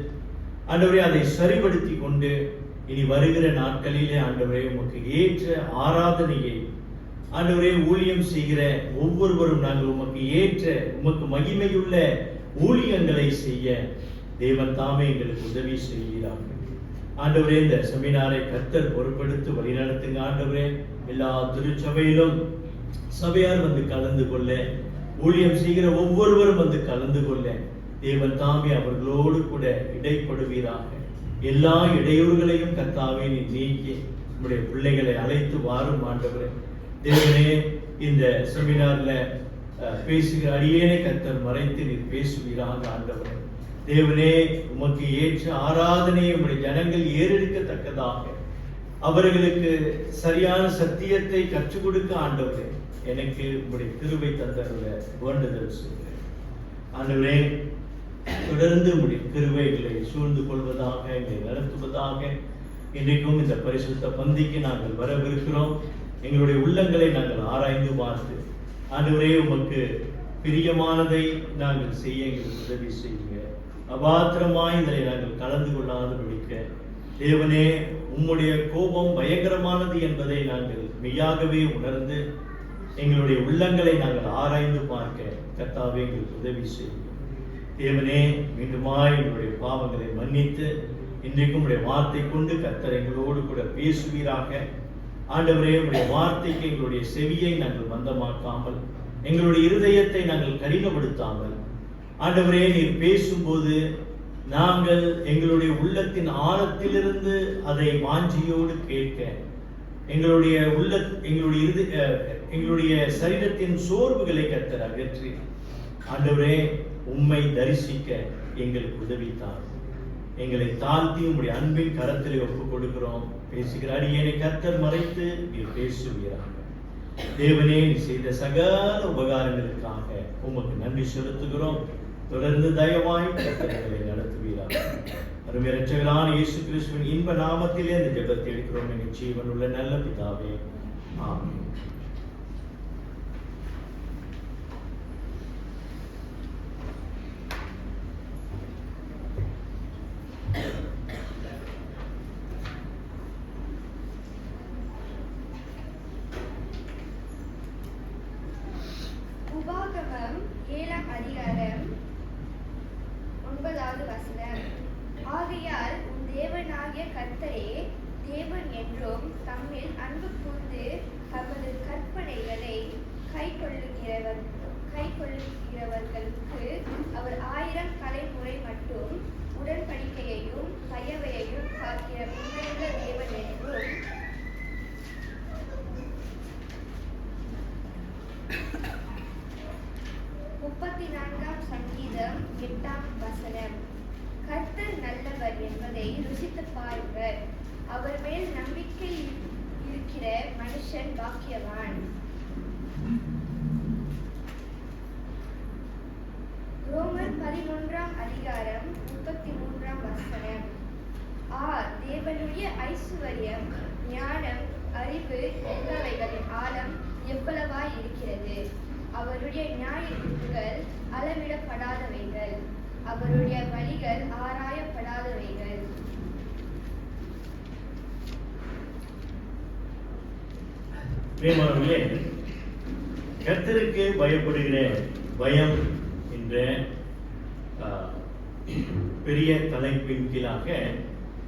ஆண்டவரே அதை சரிபடுத்தி கொண்டு இனி வருகிற நாட்களிலே ஆண்டவரே உமக்கு ஏற்ற ஆராதனையை ஆண்டவரே ஊழியம் செய்கிற ஒவ்வொருவரும் நாங்கள் உமக்கு ஏற்ற உமக்கு மகிமையுள்ள ஊழியங்களை செய்ய தேவன் தாமே எங்களுக்கு உதவி செய்கிறார்கள். ஆண்டவரே, இந்த செமினாரை கர்த்தர் பொறுப்பெடுத்து வழிநடத்துங்க. ஆண்டவரே, எல்லா திருச்சபையிலும் சபையார் வந்து கலந்து கொள்ள, ஊழியம் செய்கிற ஒவ்வொருவரும் வந்து கலந்து கொள்ள தேவன் தாமே அவர்களோடு கூட இடைப்படுவீராக. எல்லா இடையூறுகளையும் கர்த்தாவே நீ நீக்கி நம்முடைய பிள்ளைகளை அழைத்து வாரும். ஆண்டவரே, தேவனே, இந்த செமினார்ல பேசுகிற அடியேனை கர்த்தர் மறைத்து நீர் பேசுவீராக. ஆண்டவரே, தேவனே, உமக்கு ஏற்ற ஆராதனையை உம்முடைய ஜனங்கள் ஏறெடுக்கத்தக்கதாக அவர்களுக்கு சரியான சத்தியத்தை கற்றுக் கொடுக்க ஆண்டவரே எனக்கு உம்முடைய கிருபை தந்தருள வேண்டுதல் செய்கிறேன். ஆண்டவரே, தொடர்ந்து உம்முடைய கிருபைகளை சூழ்ந்து கொள்வதாக, எங்களை நடத்துவதாக. இன்றைக்கும் இந்த பரிசுத்த பந்திக்கு நாங்கள் வரவிருக்கிறோம். எங்களுடைய உள்ளங்களை நாங்கள் ஆராய்ந்து பார்த்து ஆண்டவரே உமக்கு பிரியமானதை நாங்கள் செய்ய எங்களுக்கு உதவி செய்யுங்க. அபாத்திரமாய் இதனை நாங்கள் கலந்து கொள்ளாது படிக்க தேவனே, உம்முடைய கோபம் பயங்கரமானது என்பதை நாங்கள் மெய்யாகவே உணர்ந்து எங்களுடைய உள்ளங்களை நாங்கள் ஆராய்ந்து பார்க்க கர்த்தாவே எங்களுக்கு உதவி செய்யும். தேவனே, மீண்டுமாய் எங்களுடைய பாவங்களை மன்னித்து இன்றைக்கும் உடைய வார்த்தை கொண்டு கர்த்தர் எங்களோடு கூட பேசுவீராக. ஆண்டவரே, உடைய வார்த்தைக்கு எங்களுடைய செவியை நாங்கள் மந்தமாக்காமல், எங்களுடைய இருதயத்தை நாங்கள் கடினப்படுத்தாமல், ஆண்டவரே நீர் பேசும்போது நாங்கள் எங்களுடைய உள்ளத்தின் ஆழத்திலிருந்து அதை வாஞ்சியோடு கேட்க, எங்களுடைய சரீரத்தின் சோர்வுகளை கர்த்தர் அகற்றி ஆண்டவரே உம்மை தரிசிக்க எங்களுக்கு உதவித்தார். எங்களை தாழ்த்தி உம்முடைய அன்பின் கரத்திலே ஒப்புக் கொடுக்கிறோம். பேசுகிற அடியேனை கர்த்தர் மறைத்து நீர் பேசுவீராக. தேவனே, நீ செய்த சகல உபகாரங்களுக்காக உமக்கு நன்றி செலுத்துகிறோம். தொடர்ந்து தயவாய் கர்த்தர்களை நடத்துவீராக. அருமை இரட்சகரான இயேசு கிறிஸ்துவின் இன்ப நாமத்திலே இந்த ஜெபத்தை எடுக்கிறோம் எங்கள் ஜீவனுள்ள நல்ல பிதாவே, ஆமென். உபாகமம் 7ஆம் அதிகாரம் 9வது வசனம். ஆகையால் உன் தேவனாகிய கர்த்தரே தேவன் என்றும், தம்மில் அன்பு கூர்ந்து தமது கற்பனைகளை கைக்கொள்ளுகிறவர்களுக்கு அவர் 1000 தலைமுறை மட்டும் உடன்படிக்கையையும் தயவையையும் காக்கிற உண்மையுள்ள தேவன் என்றும், சங்கீதம் 8ஆம் வசனம். கர்த்தர் நல்லவர் என்பதை ருசித்து பாருங்கள், அவர் மேல் நம்பிக்கை இருக்கிற மனுஷன் பாக்கியவான். ரோமர் 11ஆம் அதிகாரம் 33ஆம் வசனம். தேவனுடைய ஐசுவரியம், ஞானம், அறிவு என்பவைகளின் ஆழம் எவ்வளவாய் இருக்கிறது. அவருடைய நியாயத்தீர்ப்புகள் அளவிடப்படாதவைகள், அவருடைய வழிகள் ஆராயப்படாதவைகள். பிரியமானவர்களே, கர்த்தருக்கு பயப்படுகிற பயம் என்ற பெரிய தலைப்பின் கீழாக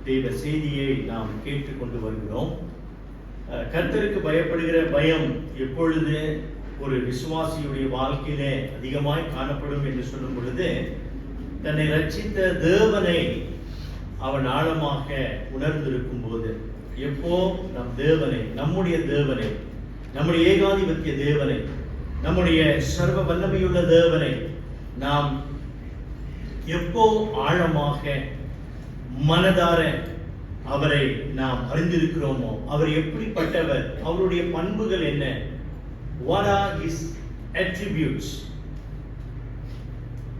தெய்வ செய்தியை நாம் கேட்டுக்கொண்டு வருகிறோம். கர்த்தருக்கு பயப்படுகிற பயம் எப்பொழுது ஒரு விசுவாசியுடைய வாழ்க்கையிலே அதிகமாய் காணப்படும் என்று சொல்லும் பொழுது, தன்னை ரட்சித்த தேவனை அவன் ஆழமாக உணர்ந்திருக்கும் போது, எப்போ நம் தேவனை, நம்முடைய தேவனை, நம்முடைய ஏகாதிபத்திய தேவனை, நம்முடைய சர்வ வல்லமையுள்ள தேவனை நாம் எப்போ ஆழமாக மனதார அவரை நாம் அறிந்திருக்கிறோமோ, அவர் எப்படிப்பட்டவர், அவருடைய பண்புகள் என்ன, what are his attributes,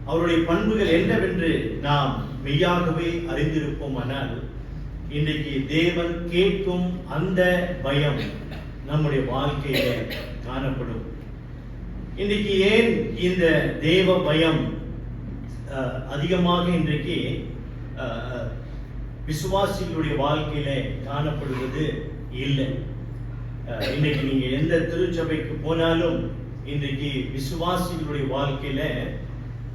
அவருடைய பண்புகள் என்னவென்று நாம் மெய்யாகவே அறிந்திருப்போமானால், இன்றைக்கு தேவன் கேட்கும் அந்த பயம் நம்முடைய வாழ்க்கையில காணப்படும். இன்றைக்கு ஏன் இந்த தேவ பயம் அதிகமாக இன்றைக்கு விசுவாசிகளுடைய வாழ்க்கையில காணப்படுவது இல்லை. இன்றைக்கு நீங்க எந்த திருச்சபைக்கு போனாலும் இன்றைக்கு விசுவாசிகளுடைய வாழ்க்கையில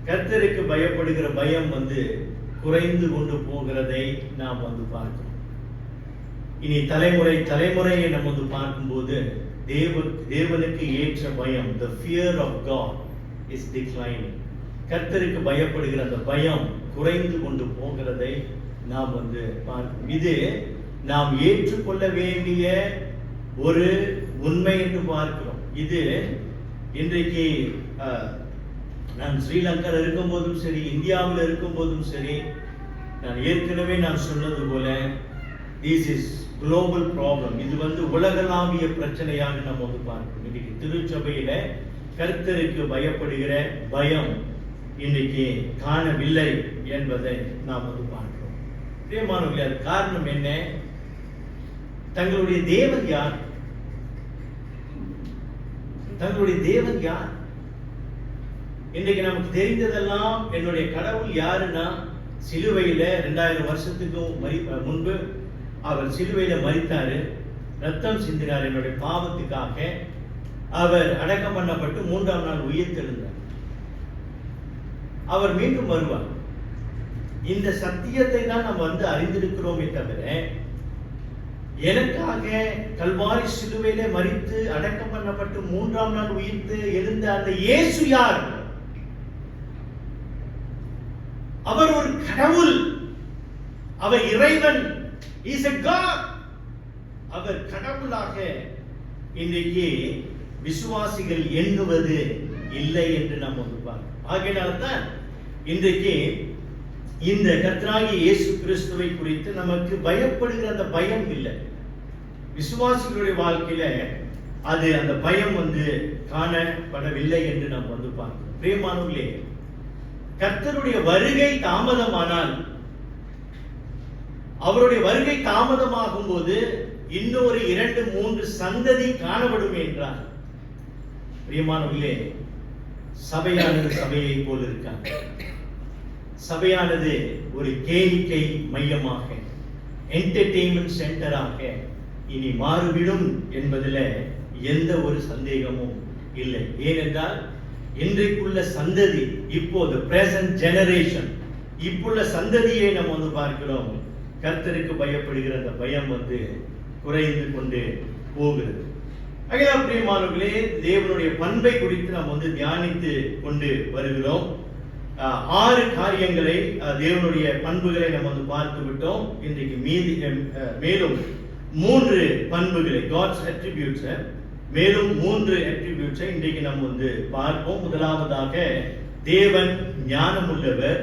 கர்த்தருக்கு பயப்படுகிற பயம் குறைந்து கொண்டு போகிறதை நாம் பார்க்கிறோம். இனி தலைமுறையை நம்ம பார்க்கும்போது தேவனுக்கு ஏற்ற பயம், the fear of God is declining. கர்த்தருக்கு பயப்படுகிற அந்த பயம் குறைந்து கொண்டு போகிறதை நாம் பார்க்கிறோம். இது நாம் ஏற்றுக்கொள்ள வேண்டிய ஒரு உண்மை என்று பார்க்கிறோம். இது இன்றைக்கு நான் ஸ்ரீலங்காவில் இருக்கும் போதும் சரி, இந்தியாவில் இருக்கும் போதும் சரி, நான் ஏற்கனவே சொன்னது போல திஸ் இஸ் குளோபல் ப்ராப்ளம். இது உலகளாவிய பிரச்சனையாக நம்ம பார்க்கணும். இன்னைக்கு திருச்சபையில கர்த்தருக்கு பயப்படுகிற பயம் இன்னைக்கு காணவில்லை என்பதை நாம் பார்க்கிறோம். பிரியமானவர்களே, அது காரணம் என்ன? தங்களுடைய தேவன் யார்? தங்களுடைய தேவன் யார்? இன்றைக்கு நமக்கு தெரிந்ததெல்லாம் என்னுடைய கடவுள் யாருன்னா, சிலுவையில 2000 வருஷத்துக்கு முன்பு அவர் சிலுவையில மரித்தாரு, ரத்தம் சிந்தினார் என்னுடைய பாவத்துக்காக. அவர் அடக்கம் பண்ணப்பட்டு 3ஆம் நாள் உயிர்த்தெழுந்தார். அவர் மீண்டும் வருவார். இந்த சத்தியத்தை தான் நம்ம அறிந்திருக்கிறோமே தவிர, எனக்காக கல்வாரி சிலுவையிலே மரித்து அடக்கம் பண்ணப்பட்டு 3ஆம் நாள் உயிர்த்து எழுந்த அந்த இயேசு யார்? அவர் ஒரு கடவுள், அவர் இறைவன். He is a God. அவர் கடவுளாக இன்றைக்கு விசுவாசிகள் எண்ணுவது இல்லை என்று நாம் பார்க்கிறோம். ஆகையினால்தான் இன்றைக்கு இந்த கர்த்தராகிய இயேசு கிறிஸ்துவை குறித்து நமக்கு பயப்படுகிற அந்த பயம் இல்லை. விசுவாசிகளுடைய வாழ்க்கையில அந்த பயம் காணப்படவில்லை என்று நாம் பார்க்கிறோம். பிரியமானவர்களே, கர்த்தருடைய வருகை தாமதமானால், அவருடைய வருகை தாமதமாகும் போது இன்னொரு 2-3 சந்ததி காணப்படும் என்றார். பிரியமானவர்களே, சபையானது சபையை போல் இருக்காங்க. சபையானது ஒரு கேளிக்கை மையமாக, என்டர்டெயின்மெண்ட் சென்டராக இனி மாறிவிடும் என்பதில் எந்த ஒரு சந்தேகமும் இல்லை. ஏனென்றால் இன்றைக்குள்ள சந்ததி, இப்போது பிரசன்ட் ஜெனரேஷன், இப்புள்ள சந்ததியை நம்ம பார்க்கிறோம். கர்த்தருக்கு பயப்படுகிற அந்த பயம் குறைந்து கொண்டு போகிறது. ஆகையால் பிரியமானவர்களே, தேவனுடைய பண்பை குறித்து நாம் தியானித்து கொண்டு வருகிறோம். 6 காரியங்களை, தேவனுடைய பண்புகளை நம்ம பார்த்து விட்டோம். இன்றைக்கு மேலும் 3 பண்புகளை, God's attributes, மேலும் 3 attributes இன்றைக்கு நம்ம பார்ப்போம். முதலாவதாக, தேவன் ஞானமுள்ளவர்,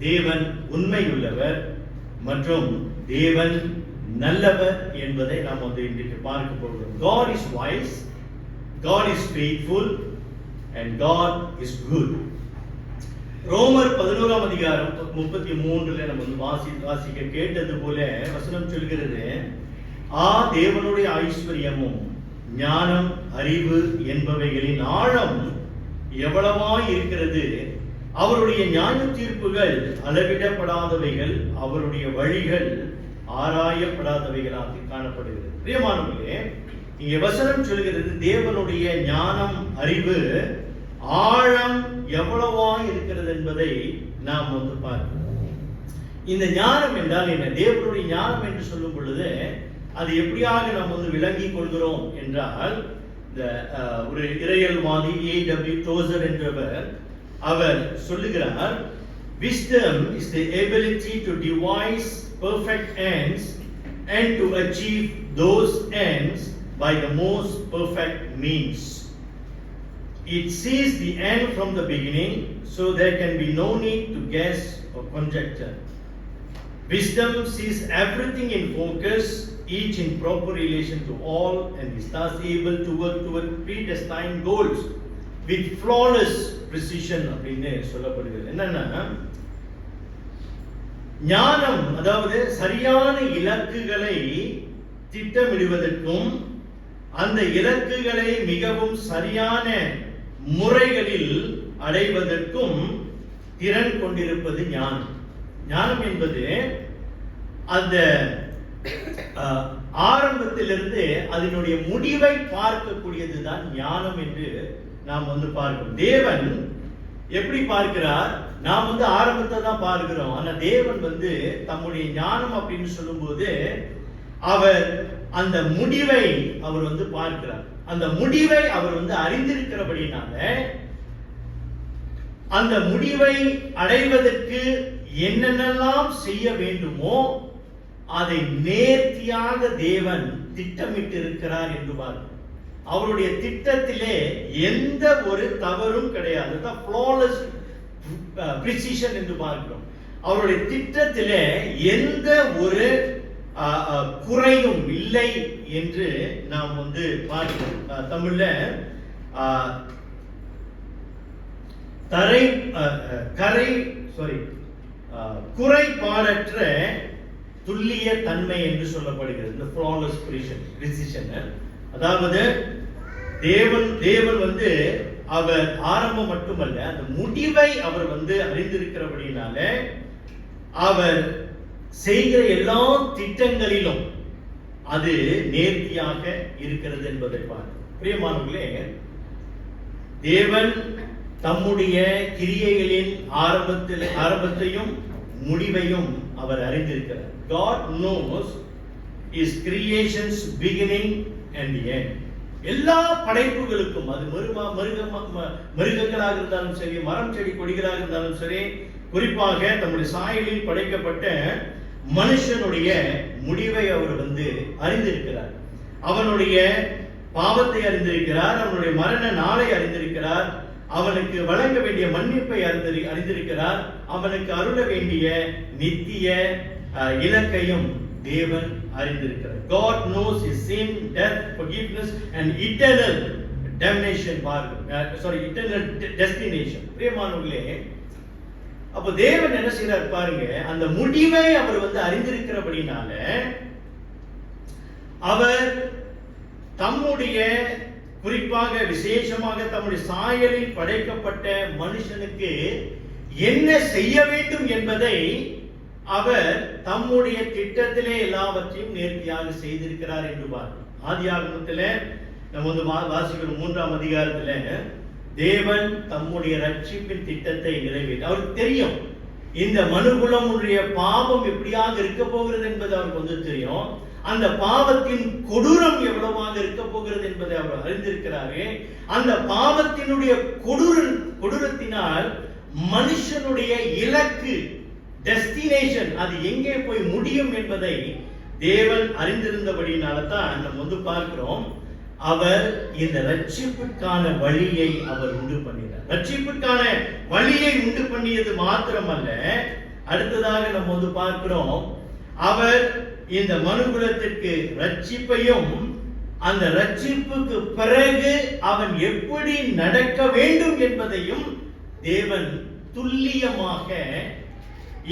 தேவன் உண்மையுள்ளவர் மற்றும் தேவன் நல்லவர் என்பதை நாம் இன்றைக்கு பார்க்க போகிறோம். God is wise, God is faithful and God is good. ரோமர் 11ஆம் அதிகாரம் 33ல நம்ம வாசிக்க கேட்டது போல வசனம் சொல்கிறது, தேவனுடைய ஐஸ்வர்யமும் ஞானம் அறிவு என்பவைகளின் ஆழம் எவ்வளவாய் இருக்கிறது, அவருடைய நியாய தீர்ப்புகள் அளவிடப்படாதவைகள், அவருடைய வழிகள் ஆராயப்படாதவைகளாக காணப்படுகிறது. பிரியமானவர்களே, இங்கே வசனம் சொல்கிறது, தேவனுடைய ஞானம் அறிவு ஆழம் எவ்வளவாய் இருக்கிறது என்பதை நாம் பார்க்கிறோம். இந்த ஞானம் என்றால் என்ன? தேவனுடைய ஞானம் என்று சொல்லும் பொழுது அது எப்படியாக நாம் விளங்கிக் கொள்கிறோம் என்றால், இந்த ஒரு இறையல்வாதி A.W. Tozer என்றவர் அவர் சொல்லுகிறார், wisdom is the ability to devise perfect ends and to achieve those ends by the most perfect means. It sees the end from the beginning, so there can be no need to guess or conjecture. Wisdom sees everything in focus, each in proper relation to all, and is thus able to work toward predestined goals with flawless precision. அப்படின்னு சொல்லப்படுகிறது. என்னன்னா, ஞானம் அதாவது சரியான இலக்குகளை திட்டமிடுவதற்கும் அந்த இலக்குகளை மிகவும் சரியான முறைகளில் அடைவதற்கும் திறன் கொண்டிருப்பது ஞானம். ஞானம் என்பது அந்த ஆரம்பத்திலிருந்து அதனுடைய முடிவை பார்க்கக்கூடியதுதான் ஞானம் என்று நாம் பார்க்கிறோம். தேவன் எப்படி பார்க்கிறார்? நாம் ஆரம்பத்தை தான் பார்க்கிறோம். ஆனா தேவன் தம்முடைய ஞானம் அப்படின்னு சொல்லும்போது அவர் அந்த முடிவை அவர் பார்க்கிறார். அந்த முடிவை அவர் அறிந்திருக்கிறபடினால அந்த முடிவை அடைவதற்கு என்னென்னலாம் செய்ய வேண்டுமோ அதை நேர்த்தியாக தேவன் திட்டமிட்டு இருக்கிறார் என்று பார்க்கிறோம். அவருடைய திட்டத்திலே எந்த ஒரு தவறும் கிடையாது. flawless precision என்று பார்க்கிறோம். அவருடைய திட்டத்திலே எந்த ஒரு குறையும் இல்லை என்று நாம் பார்க்கிறோம். தமிழ்ல குறைபாடற்ற துல்லிய தன்மை என்று சொல்லப்படுகிறது. இந்த flawless precision, அதாவது தேவன் அவர் ஆரம்பம் மட்டுமல்ல, அந்த முடிவை அவர் அறிந்திருக்கிறபடினால அவர் செய்கிற எல்லா திட்டங்களிலும் அது நேர்த்தியாக இருக்கிறது என்பதை பார்க்கிறோம். பிரியமானவர்களே, தேவன் தம்முடைய கிரியைகளின் ஆரம்பத்தையும் முடிவையும் அவர் அறிந்திருக்கிறார். God knows his creation's beginning and the end. எல்லா படைப்புகளுக்கும், அது மிருகங்களாக இருந்தாலும் சரி, மரம் செடி கொடிகளாக இருந்தாலும் சரி, குறிப்பாக தம்முடைய சாயலில் படைக்கப்பட்ட மனுஷனுடைய முடிவை அவர் அறிந்திருக்கிறார். அவனுடைய பாவத்தை அறிந்திருக்கிறார், அவனுடைய மரண நாளை அறிந்திருக்கிறார், அவனுக்கு வழங்க வேண்டிய மன்னிப்பை அறிந்திருக்கிறார், அவனுக்கு அருள வேண்டிய நித்திய இலக்கையும் தேவன் அறிந்திருக்கிறார். God knows his sin, death, forgiveness and eternal damnation, eternal destination. பிரியமானவர்களே, அப்ப தேவன் என்ன செய்றார் பாருங்க, அந்த முடிவை அவர் அறிந்திருக்கிறபடினால அவர் தம்முடைய குறிப்பாக விசேஷமாக தம்முடைய சாயலில் படைக்கப்பட்ட மனுஷனுக்கு என்ன செய்ய வேண்டும் என்பதை அவர் தம்முடைய திட்டத்திலே எல்லாவற்றையும் நேர்த்தியாக செய்திருக்கிறார் என்று பார்க்கிறோம். ஆதியாகமத்திலே நம்ம வாசிக்கிறோம் 3ஆம் அதிகாரத்திலே தேவன் தம்முடைய ரட்சிப்பின் திட்டத்தை நிறைவேற்ற அவருக்கு தெரியும். இந்த மனுகுலமுடைய பாவம் எப்படியாக இருக்க போகிறது என்பது அவருக்கு தெரியும். அந்த பாவத்தின் கொடூரம் எவ்வளவாக இருக்க போகிறது என்பதை அவர் அறிந்திருக்கிறாரே. அந்த பாவத்தினுடைய கொடூரத்தினால் மனுஷனுடைய இலக்கு, டெஸ்டினேஷன், அது எங்கே போய் முடியும் என்பதை தேவன் அறிந்திருந்தபடினால தான் நம்ம பார்க்கிறோம், அவர் இந்த ரட்சிப்புக்கான வழியை அவர் உண்டு பண்ணினார். ரட்சிப்புக்கான வழியை உண்டு பண்ணியது மாத்திரமல்ல, அடுத்ததாக நம்ம பார்க்கிறோம், அவர் இந்த மனுகுலத்திற்கு ரட்சிப்பையும், அந்த ரட்சிப்புக்கு பிறகு அவன் எப்படி நடக்க வேண்டும் என்பதையும் தேவன் துல்லியமாக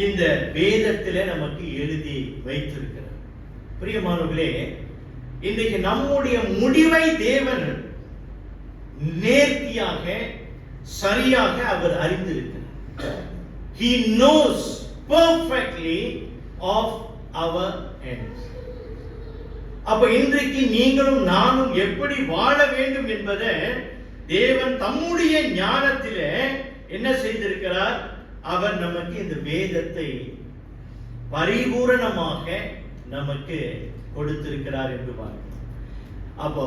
இந்த வேதத்திலே நமக்கு எழுதி வைத்திருக்கிறார். பிரியமானவர்களே, இன்றைக்கு நம்முடைய முடிவை தேவன் நேர்த்தியாக சரியாக அவர் அறிந்திருக்கிறார். He knows perfectly of our ends. அப்ப இன்றைக்கு நீங்களும் நானும் எப்படி வாழ வேண்டும் என்பதை தேவன் தம்முடைய ஞானத்திலே என்ன செய்திருக்கிறார், அவர் நமக்கு இந்த வேதத்தை பரிபூரணமாக நமக்கு கொடுத்திருக்கிறார் என்று பார்க்கிறோம். அப்போ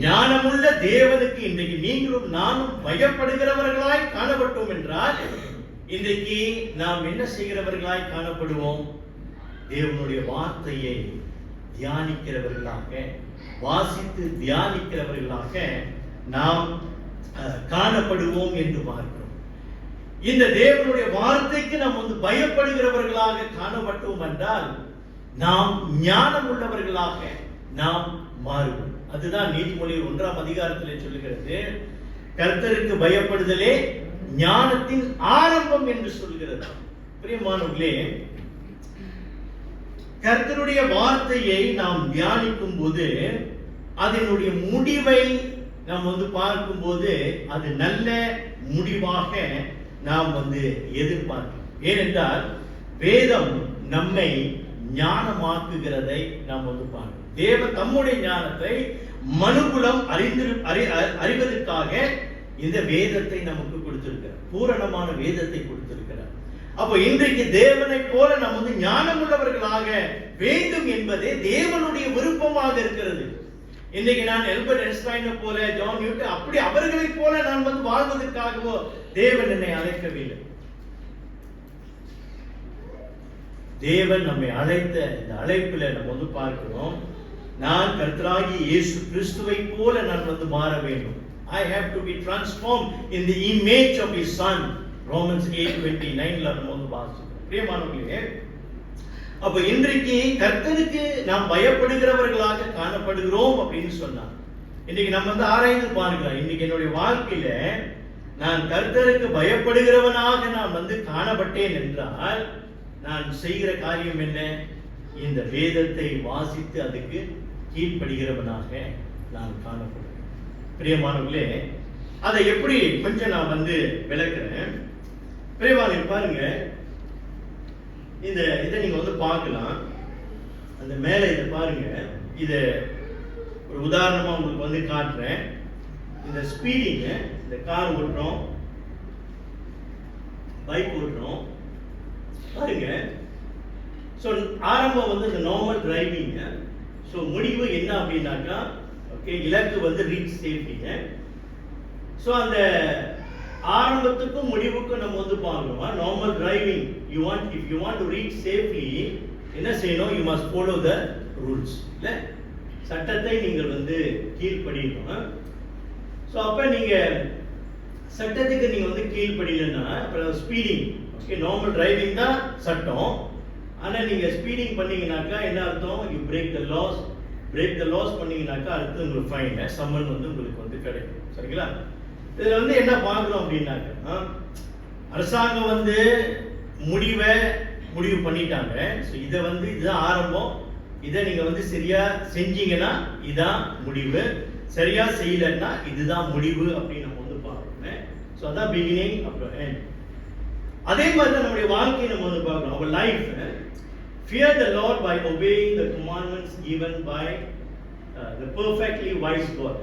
ஞானமுள்ள தேவனுக்கு இன்றைக்கு நீங்களும் நானும் பயப்படுகிறவர்களாய் காணப்பட்டோம் என்றால், இன்றைக்கு நாம் என்ன செய்கிறவர்களாய் காணப்படுவோம், தேவனுடைய வார்த்தையை தியானிக்கிறவர்களாக, வாசித்து தியானிக்கிறவர்களாக நாம் காணப்படுவோம் என்று பார்க்கிறோம். இந்த தேவனுடைய வார்த்தைக்கு நாம் பயப்படுகிறவர்களாக காணப்பட்டோம் என்றால் நாம் ஞானம் உள்ளவர்களாக நாம் மாறுவோம். அதுதான் நீதிமொழிகள் 1ஆம் அதிகாரத்திலே சொல்லுகிறது, கர்த்தருக்கு பயப்படுதலே ஞானத்தின் ஆரம்பம் என்று சொல்கிறது. பிரியமானவர்களே, கர்த்தருடைய வார்த்தையை நாம் தியானிக்கும் போது அதனுடைய முடிவை நாம் பார்க்கும்போது அது நல்ல முடிவாக நாம் எதிர்பார்க்கிறோம். ஏனென்றால் வேதம் நம்மை ஞானமாக்குகிறதை நாம் பார்க்கிறோம். தேவன் தம்முடைய ஞானத்தை மனுகுலம் அறிவதற்காக இந்த வேதத்தை நமக்கு கொடுத்திருக்கிறார், பூரணமான வேதத்தை கொடுத்திருக்கிறார். அப்போ இன்றைக்கு தேவனை போல நாம் ஞானம் உள்ளவர்களாக வேண்டும் என்பதே தேவனுடைய விருப்பமாக இருக்கிறது. இன்னைக்கு நான் ஆல்பர்ட் ஐன்ஸ்டைனை போல, ஜான் நியூட்டன் அப்படி அவர்களை போல நான் வாழ்வதற்காகவோ தேவன் என்னை அழைக்கவில்லை. தேவன் நம்மை அழைத்த இந்த அழைப்பில் நம்ம பார்க்கிறோம், நான் கர்த்தராகிய இயேசு கிறிஸ்துவை போல நான் வந்து மாற வேண்டும். I have to be transformed in the image of his son. Romans 8:29 நம்ம வந்து வாசிக்கிறோம். பிரியமானவர்களே, அப்ப இன்றைக்கு கர்த்தருக்கு நாம் பயப்படுகிறவர்களாக காணப்படுகிறோம் அப்படின்னு சொன்னார். இன்னைக்கு நம்ம வந்து ஆராய்ந்து பார்க்கலாம். இன்னைக்கு என்னுடைய வாழ்க்கையில நான் கர்த்தருக்கு பயப்படுகிறவனாக நான் வந்து காணப்பட்டேன் என்றால் நான் செய்கிற காரியம் என்ன? இந்த வேதத்தை வாசித்து அதுக்கு கீழ்ப்படுகிறவனாக நான் காணப்படுகிறேன். பிரியமானவர்களே, அதை எப்படி கொஞ்சம் நான் வந்து விளக்குறேன். பிரியமானவர்களே, பாருங்க, இதை நீங்க வந்து பார்க்கலாம். அந்த மேல இதை பாருங்க. இத ஒரு உதாரணமா உங்களுக்கு வந்து காட்டுறேன். இந்த ஸ்பீடிங், இந்த கார் ஓட்டுறோம், பைக் ஓட்டுறோம் பாருங்க. ஸோ ஆரம்பம் வந்து இந்த நார்மல் டிரைவிங். ஸோ முடிவு என்ன அப்படின்னாக்கா, ஓகே, இலக்கு வந்து ரீச் சேஃப்டிங்க. ஸோ அந்த ஆரம்பத்துக்கும் முடிவுக்கும் நம்ம வந்து பார்க்கணும். Normal driving, if you want to reach safely என்ன செய்யணும்? You must follow the rules. இல்ல, சட்டத்தை நீங்கள் வந்து கீழ்ப்படியணும். ஸோ அப்ப நீங்க சட்டத்துக்கு நீங்க வந்து கீழ்ப்படியலன்னா, அப்புறம் ஸ்பீடிங், ஓகே, நார்மல் டிரைவிங் தான் சட்டம். ஆனா நீங்க ஸ்பீடிங் பண்ணீங்கன்னாக்கா என்ன அர்த்தம்? யூ பிரேக் த லாஸ் பண்ணீங்கன்னாக்கா அடுத்து உங்களுக்கு ஃபைன், சம்மன் வந்து உங்களுக்கு வந்து கிடைக்கும். சரிங்களா? இதுல வந்து என்ன பார்க்கணும் அப்படின்னாக்கா, அரசாங்கம் வந்து முடிவு பண்ணிட்டாங்க. ஸோ இதை வந்து இதுதான் ஆரம்பம். இதை நீங்க வந்து சரியா செஞ்சீங்கன்னா இதான் முடிவு, சரியா செய்யலன்னா இதுதான் முடிவு அப்படின்னு நம்ம வந்து பார்க்கணும். ஸோ அதான் பிகினிங், அப்புறம் எண்ட். அதே மாதிரி தான் நம்முடைய வாழ்க்கையை நம்ம வந்து பார்க்கணும். our life, fear the Lord by obeying the commandments given by the perfectly wise God.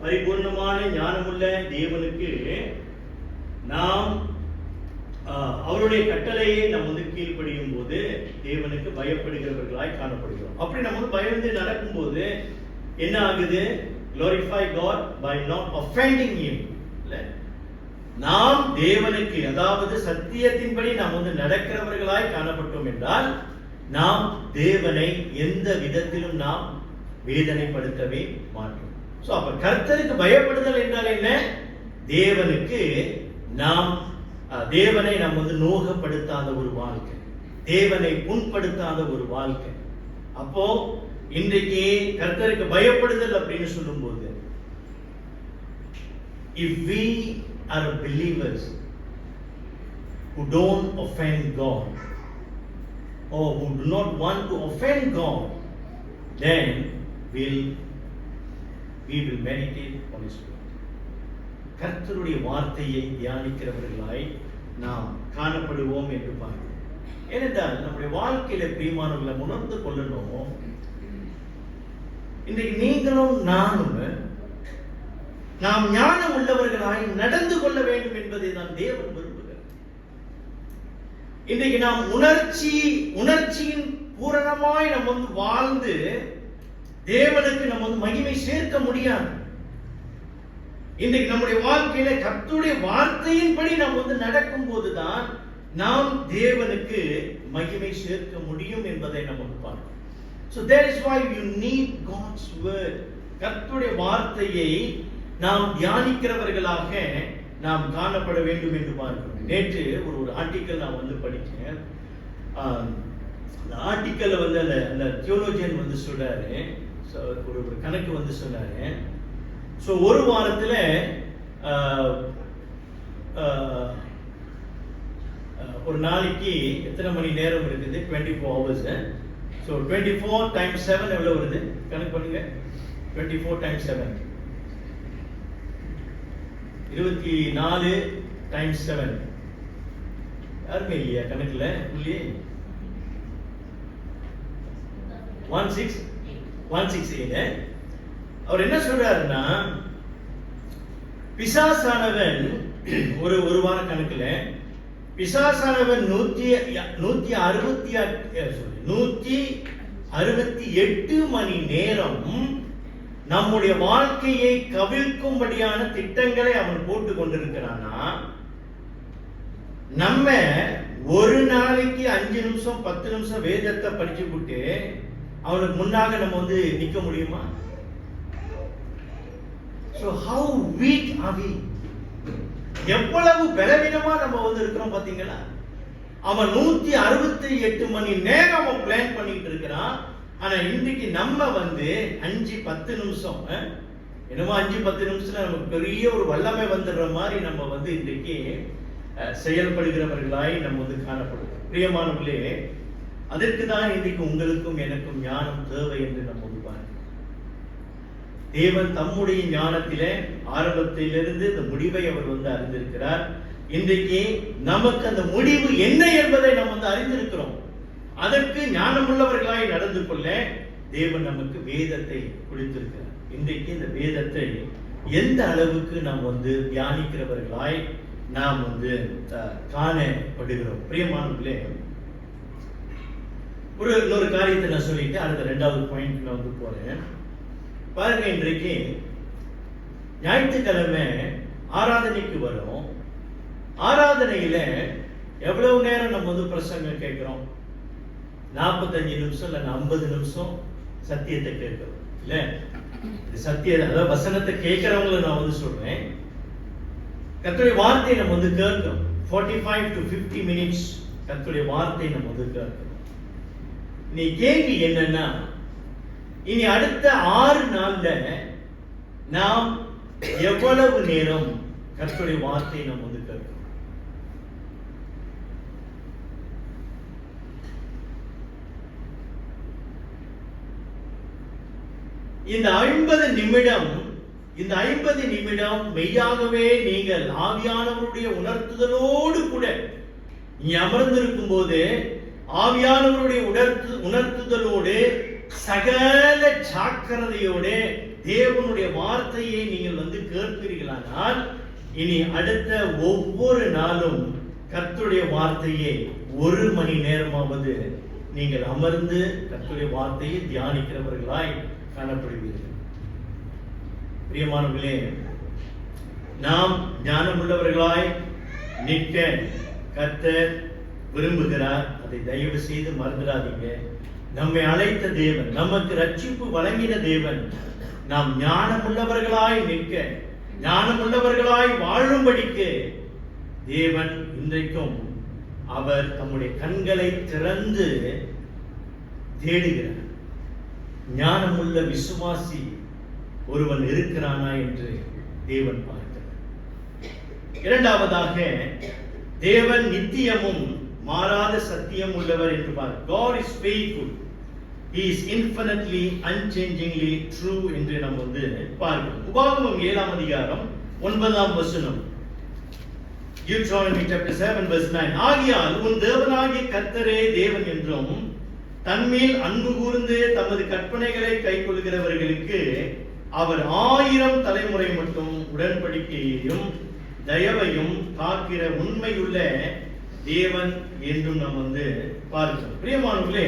பரிபூர்ணமான ஞானமுள்ள தேவனுக்கு நாம் அவருடைய கட்டளையை நம்ம வந்து கீழ்ப்படியும் போது தேவனுக்கு பயப்படுகிறவர்களாய் காணப்படுகிறோம். அப்படி நம்ம வந்து பயந்து நடக்கும்போது என்ன ஆகுது? glorify God by not offending him. நாம் தேவனுக்கு, அதாவது சத்தியத்தின்படி நாம் வந்து நடக்கிறவர்களாய் காணப்பட்டோம் என்றால் நாம் தேவனை எந்த விதத்திலும் நாம் வேதனைப்படுத்தவே மாட்டோம். சோ அப்ப கர்த்தருக்கு பயப்படுதல் என்றால் என்ன? தேவனுக்கு நாம் தேவனை நாம் வந்து நோகப்படுத்தாத ஒரு வாழ்க்கை, தேவனை புண்படுத்தாத ஒரு வாழ்க்கை. அப்போ இன்றைக்கு கர்த்தருக்கு பயப்படுதல் அப்படின்னு சொல்லும்போது, if we are believers who don't offend God or who do not want to offend God, then we will meditate on His word. கர்த்தருடைய வார்த்தையை தியானிக்கிறவர்களாய் நாம் காணப்படுவோம் என்று பார்க்கிறோம். ஏனென்றால் நம்முடைய வாழ்க்கையில பிரியமானவர்களை உணர்ந்து கொள்ளணும். இன்றைக்கு நீங்களும் நானும் நாம் ஞானம் உள்ளவர்களாய் நடந்து கொள்ள வேண்டும் என்பதை தான் தேவன் விரும்புகிறார். இன்றைக்கு நாம் உணர்ச்சியின் பூரணமாய் நம்ம வந்து வாழ்ந்து தேவனுக்கு நம்ம வந்து மகிமை சேர்க்க முடியாது. இன்றைக்கு நம்முடைய வாழ்க்கையில கர்த்தருடைய வார்த்தையின்படி நாம் வந்து நடக்கும் போதுதான் நாம் தேவனுக்கு மகிமை சேர்க்க முடியும் என்பதை நம்ம பார்க்கிறோம். So that is why you need God's word. கர்த்தருடைய வார்த்தையை நாம் தியானிக்கிறவர்களாக நாம் காணப்பட வேண்டும் என்று பார்க்கிறோம். நேற்று ஒரு ஆர்டிக்கல் நான் வந்து படித்தேன். அந்த ஆர்டிக்கல்ல வந்து அந்த தியோலோஜியன் வந்து சொல்றாரு, ஒரு கணக்கு வந்து சொன்னாரு. ஸோ ஒரு வாரத்துல ஒரு நாளைக்கு எத்தனை மணி நேரம் இருக்குது? 24 hours. ஸோ 24 times 7 எவ்வளவு வருது? கணக்கு பண்ணுங்க. 24 times 7 24 times 7. யாருமே இல்லையா கணக்குல? புள்ளி 168. அவர் என்ன சொல்றாருன்னா, பிசாசானவன் ஒரு வார கணக்குல பிசாசானவன் 168 மணி நேரம் நம்முடைய வாழ்க்கையை கவிழ்க்கும்படியான திட்டங்களை அவன் போட்டு கொண்டிருக்கிறானா, நம்ம ஒரு நாளைக்கு 5 நிமிஷம் 10 நிமிஷம் வேதத்தை படிச்சு விட்டு அவனுக்கு முன்னாக நம்ம வந்து நிக்க முடியுமா? So how weak are we? எவ்வளவு பலவீனமா நம்ம வந்து இருக்கிறோம் பாத்தீங்களா? அவன் 168 மணி நேரம் அவன் பிளான் பண்ணிட்டு இருக்கிறான். ஆனா இன்றைக்கு நம்ம வந்து 5-10 நிமிஷம் என்னமோ 5-10 நிமிஷத்துல நமக்கு பெரிய ஒரு வல்லமை வந்துடுற மாதிரி நம்ம வந்து இன்றைக்கு செயல்படுகிறவர்களாய் நம்ம வந்து காணப்படுகிறோம். பிரியமானவர்களே, அதற்கு தான் இன்றைக்கு உங்களுக்கும் எனக்கும் ஞானம் தேவை என்று நம்ம வந்து பார்க்கிறோம். தேவன் தம்முடைய ஞானத்திலே ஆரம்பத்திலிருந்து இந்த முடிவை அவர் வந்து அறிந்திருக்கிறார். இன்றைக்கு நமக்கு அந்த முடிவு என்ன என்பதை நாம் வந்து அறிந்திருக்கிறோம். அதற்கு ஞானமுள்ளவர்களாய் நடந்து கொள்ள தேவன் நமக்கு வேதத்தை கொடுத்திருக்கிறார். இன்றைக்கு இந்த வேதத்தை எந்த அளவுக்கு நாம் வந்து தியானிக்கிறவர்களாய் நாம் வந்து காணப்படுகிறோம். பிரியமானவர்களே, இன்னொரு காரியத்தை நான் சொல்லிட்டு அடுத்த 2வது பாயிண்ட் நான் வந்து போறேன். பாருங்க, இன்றைக்கு ஞாயிற்றுக்கிழமை ஆராதனைக்கு வரும். ஆராதனையில எவ்வளவு நேரம் நம்ம வந்து பிரசங்கம் கேட்கிறோம்? 45 நிமிஷம் இல்ல 50 நிமிஷம் சத்தியத்தை கேட்கிறோம் இல்ல? அதாவது வசனத்தை கேட்கிறவங்களை நான் வந்து சொல்றேன். கர்த்தருடைய வார்த்தையை நம்ம வந்து கேட்கிறோம். 45 to 50 minutes கர்த்தருடைய வார்த்தையை நம்ம வந்து கேட்கிறோம். நீ கேள்வி என்னன்னா, இனி அடுத்த 6 நாள்ல நாம் எவ்வளவு நேரம் கர்த்தருடைய வார்த்தையை நம்ம வந்து கேட்கிறோம்? இந்த 50 நிமிடம் மெய்யாகவே நீங்கள் ஆவியானவருடைய உணர்த்துதலோடு கூட நீ அமர்ந்திருக்கும் போது ஆவியானவருடைய உணர்த்துதலோடு சகல ஜாக்கிரதையோடு தேவனுடைய வார்த்தையை நீங்கள் வந்து கேட்பீர்களானால் இனி அடுத்த ஒவ்வொரு நாளும் கர்த்தருடைய வார்த்தையை 1 மணி நேரமாவது நீங்கள் அமர்ந்து கர்த்தருடைய வார்த்தையை தியானிக்கிறவர்களாய் காணப்படுவீர்கள். பிரியமானவர்களே, நாம் ஞானமுள்ளவர்களாய் நிற்க கர்த்தர் விரும்புகிறார். அதை தயவு செய்து மறந்துடாதீங்க. நம்மை அழைத்த தேவன், நமக்கு ரட்சிப்பு வழங்கின தேவன், நாம் ஞானமுள்ளவர்களாய் நிற்க, ஞானமுள்ளவர்களாய் வாழும்படிக்கு தேவன் இன்றைக்கும் அவர் தம்முடைய கண்களை திறந்து தேடுகிறார். ஞானமுள்ள விசுவாசி ஒருவன் இருக்கிறானா என்று தேவன் பார்க்கிறார். இரண்டாவதாக, தேவன் நித்தியமும் மாறாத சத்தியம் உள்ளவர் என்று பார்க்கிறார். God is faithful. He is infinitely unchangingly true என்று நாம் வந்து பார்க்கிறோம். உபாகமம் 7ஆம் அதிகாரம் 9ஆம் வசனம். Deuteronomy chapter 7 verse 9. ஆகியால் உன் தேவனாகிய கர்த்தரே தேவன் என்றும் தன்மேல் அன்பு கூர்ந்து தமது கற்பனைகளை கைக்கொள்கிறவர்களுக்கு அவர் 1000 தலைமுறை மட்டும் உடன்படிக்கையையும் தயவையும் காக்கிற உண்மையுள்ள தேவன் என்றும் நாம் வந்து பார்க்கிறோம். பிரியமானவர்களே,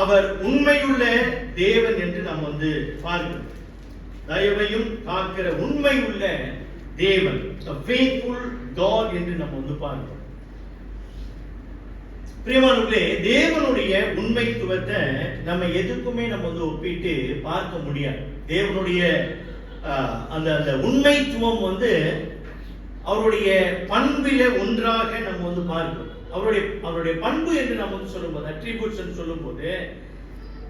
அவர் உண்மையுள்ள தேவன் என்று நாம் வந்து பார்க்கிறோம். தயவையும் காக்கிற உண்மையுள்ள தேவன், a faithful God என்று நாம் வந்து பார்க்கிறோம். பிரியமானவர்களே, தேவனுடைய உண்மைத்துவத்தை நம்ம எதுக்குமே நம்ம வந்து ஒப்பிட்டு பார்க்க முடியாது. தேவனுடைய அந்த உண்மைத்துவம் வந்து அவருடைய பண்பில ஒன்றாக நம்ம வந்து பார்க்கிறோம். அவருடைய பண்பு என்று நம்ம வந்து சொல்லும்போது, அட்ரிபியூட்ஸ் என்று சொல்லும்போது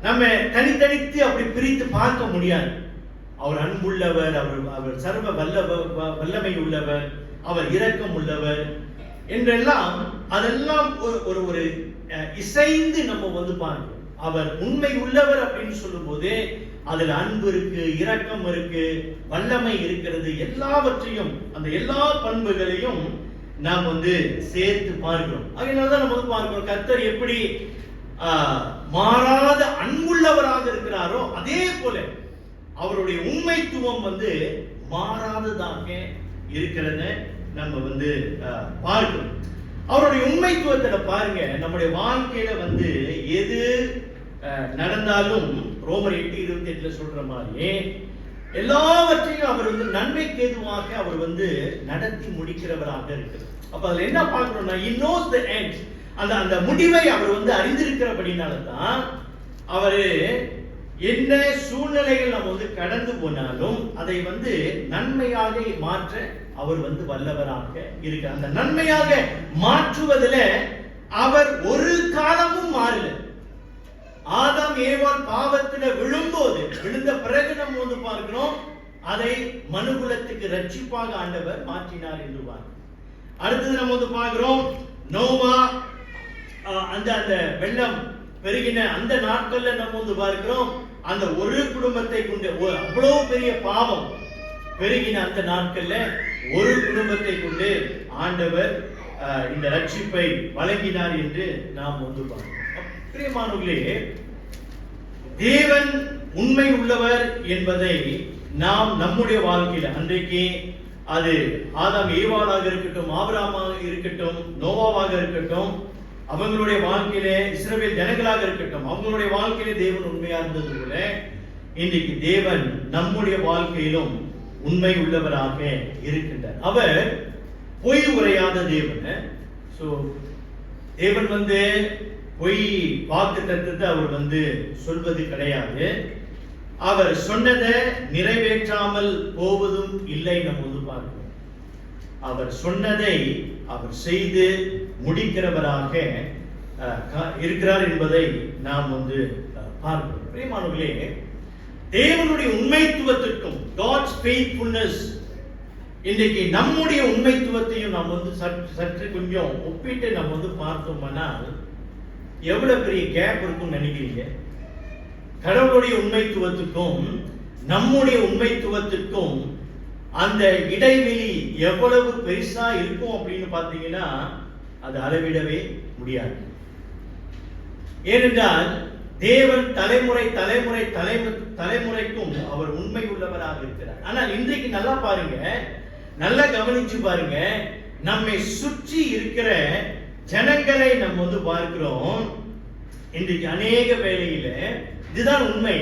நம்ம தனித்தனித்து அப்படி பிரித்து பார்க்க முடியாது. அவர் அன்புள்ளவர், அவர் சர்வ வல்லமை உள்ளவர், அவர் இரக்கம் உள்ளவர் என்றெல்லாம் அதெல்லாம் ஒரு இசைந்து நம்ம வந்து பார்க்கிறோம். அவர் உண்மை உள்ளவர் அப்படின்னு சொல்லும் போது அதுல அன்பு இருக்கு, இரக்கம் இருக்கு, வல்லமை இருக்கிறது. எல்லாவற்றையும், அந்த எல்லா பண்புகளையும் நாம் வந்து சேர்த்து பார்க்கிறோம். அதனாலதான் நம்ம வந்து பார்க்கிறோம், கர்த்தர் எப்படி மாறாத அன்புள்ளவராக இருக்கிறாரோ அதே போல அவருடைய உண்மைத்துவம் வந்து மாறாததாக இருக்கிறத நம்ம வந்து பார்க்கிறோம். அவருடைய உண்மைத்துவத்தை பாருங்க, நம்முடைய வாழ்க்கையில வந்து எது நடந்தாலும் ரோமர் 8:28 சொல்ற மாதிரி எல்லாவற்றையும் அவர் வந்து நன்மைக்கு ஏதுவாக அவர் வந்து நடத்தி முடிக்கிறவராக இருக்கிறார். அப்ப அதுல என்ன பார்க்கணும்னா, he knows the end. அந்த முடிவை அவர் வந்து அறிந்திருக்கிறபடினால தான் அவரு என்ன சூழ்நிலைகள் நம்ம வந்து கடந்து போனாலும் அதை வந்து நன்மையாக மாற்ற அவர் வந்து வல்லவராக இருக்க. அந்த நன்மையாக மாற்றுவதில் அவர் ஒரு காலமும் மாறல. ஆதாம் ஏவாள் பாவத்துல விழுந்த பிறகு நம்ம வந்து பார்க்கிறோம், அதை மனுகுலத்துக்கு ரட்சிப்பாக ஆண்டவர் மாற்றினார் என்று பார்க்கிறோம். அடுத்தது நம்ம வந்து பார்க்கிறோம், நோவா அந்த வெள்ளம் பெருகின அந்த நாட்கள்ல நம்ம வந்து பார்க்கிறோம், அந்த ஒரு குடும்பத்தை கொண்டு அவ்வளவு பெரிய பாவம் பெருகின அந்த நாட்கள்ல ஒரு குடும்பத்தை கொண்டு ஆண்டவர் இந்த ரட்சிப்பை வழங்கினார் என்று நாம் வந்து பார்க்கிறோம். பிரியமானவர்களே, தேவன் உண்மை உள்ளவர் என்பதை நாம் நம்முடைய வாழ்க்கையில அன்றைக்கு அது ஆதாம் ஏவாளாக இருக்கட்டும், ஆபிரகாமாக இருக்கட்டும், நோவாவாக இருக்கட்டும், அவங்களுடைய வாழ்க்கையிலே இஸ்ரவேல் ஜனங்களாக இருக்கட்டும், அவங்களுடைய வாழ்க்கையிலே தேவன் உண்மையா இருந்தது போல இன்றைக்கு தேவன் நம்முடைய வாழ்க்கையிலும் உண்மை உள்ளவராக இருக்கின்றார். அவர் பொய் உரையாத தேவன். சோ தேவன் வந்து பொய் வாக்கு தத்துவத்தை அவர் வந்து சொல்வது கிடையாது. அவர் சொன்னதை நிறைவேற்றாமல் போவதும் இல்லை. நம்ம வந்து பார்க்கிறோம், அவர் சொன்னதை அவர் செய்து முடிக்கிறவராக இருக்கிறார் என்பதை நாம் வந்து பார்க்கிறோம். பிரியமானவர்களே, தேவனுடைய உண்மைத்துவத்திற்கும் God's faithfulness இன்றைக்கு நம்முடைய உண்மைத்துவத்தையும் நாம் வந்து சற்று கொஞ்சம் ஒப்பிட்டு நம்ம வந்து பார்த்தோம்னால் எவ்வளவு பெரிய கேப் இருக்கும்னு நினைக்கிறீங்க? கடவுளுடைய உண்மைத்துவத்துக்கும் நம்முடைய உண்மைத்துவத்துக்கும் அந்த இடைவெளி எவ்வளவு பெருசா இருக்கும் அப்படின்னு பார்த்தீங்கன்னா அது அளவிடவே முடியாது. ஏனென்றால் தேவன் தலைமுறைக்கும் அவர் உண்மை உள்ளவராக இருக்கிறார். ஆனால் இன்றைக்கு நல்லா பாருங்க, நல்லா கவனிச்சு பாருங்க, நம்மை சுற்றி இருக்கிற ஜனங்களை நம்ம வந்து பார்க்கிறோம். இன்றைக்கு அநேக வேளையில இதுதான் உண்மை.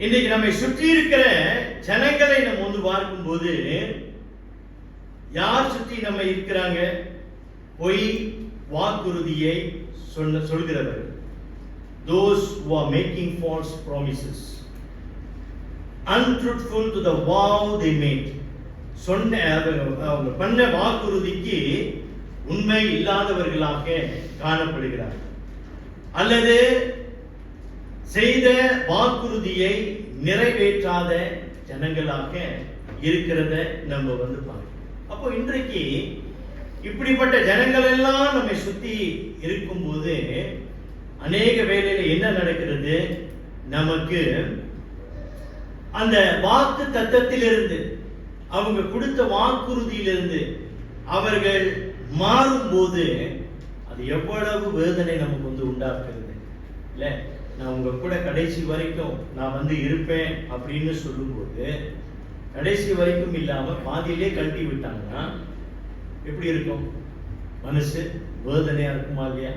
இன்றைக்கு நம்மை சுற்றி இருக்கிற ஜனங்களை நம்ம வந்து பார்க்கும்போது யார் சுற்றி நம்ம இருக்கிறாங்க? பொய் வாக்குறுதியை சொல்கிறவர், those who are making false promises, untruthful to the vow they made. அவங்க பண்ண வாக்குறுதிக்கு உண்மை இல்லாதவர்களாக காணப்படுகிறார், அல்லது செய்த வாக்குறுதியை நிறைவேற்றாத ஜனங்களாக இருக்கிறத நம்ம வந்து பார்க்கிறோம். அப்போ இன்றைக்கு இப்படிப்பட்ட ஜனங்கள் எல்லாம் நம்மை சுத்தி இருக்கும்போது அநேக வேளையில என்ன நடக்கிறது? நமக்கு அந்த வாக்கு தத்தத்திலிருந்து, அவங்க கொடுத்த வாக்குறுதியிலிருந்து அவர்கள் மாறும்போது அது எவ்வளவு வேதனை நமக்கு வந்து உண்டாக்குறது இல்ல? நான் உங்க கூட கடைசி வரைக்கும் நான் வந்து இருப்பேன் அப்படின்னு சொல்லும்போது கடைசி வரைக்கும் இல்லாம பாதியிலே கழட்டி விட்டாங்கன்னா எப்படி இருக்கும்? மனசு வேதனையா இருக்குமா இல்லையா?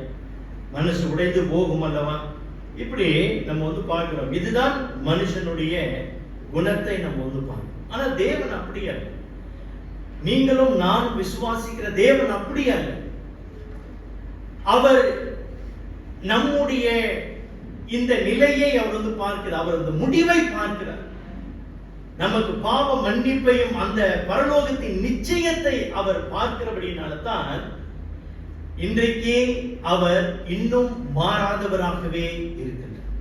மனசு உடைந்து போகும் அல்லவா? இப்படி நம்ம வந்து பார்க்கிறோம். இதுதான் மனுஷனுடைய குணத்தை நம்ம வந்து பார்க்கிறோம். ஆனா தேவன் அப்படி அல்ல. நீங்களும் நான் விசுவாசிக்கிற தேவன் அப்படி அல்ல. அவர் நம்முடைய இந்த நிலையை அவர் வந்து பார்க்கிறார். அவர் அந்த முடிவை பார்க்கிறார். நமக்கு பாவ மன்னிப்பையும் அந்த பரலோகத்தின் நிச்சயத்தை அவர் பார்க்கிறபடினால தான் இன்றைக்கு அவர் இன்னும் மாறாதவராகவே இருக்கின்றார்.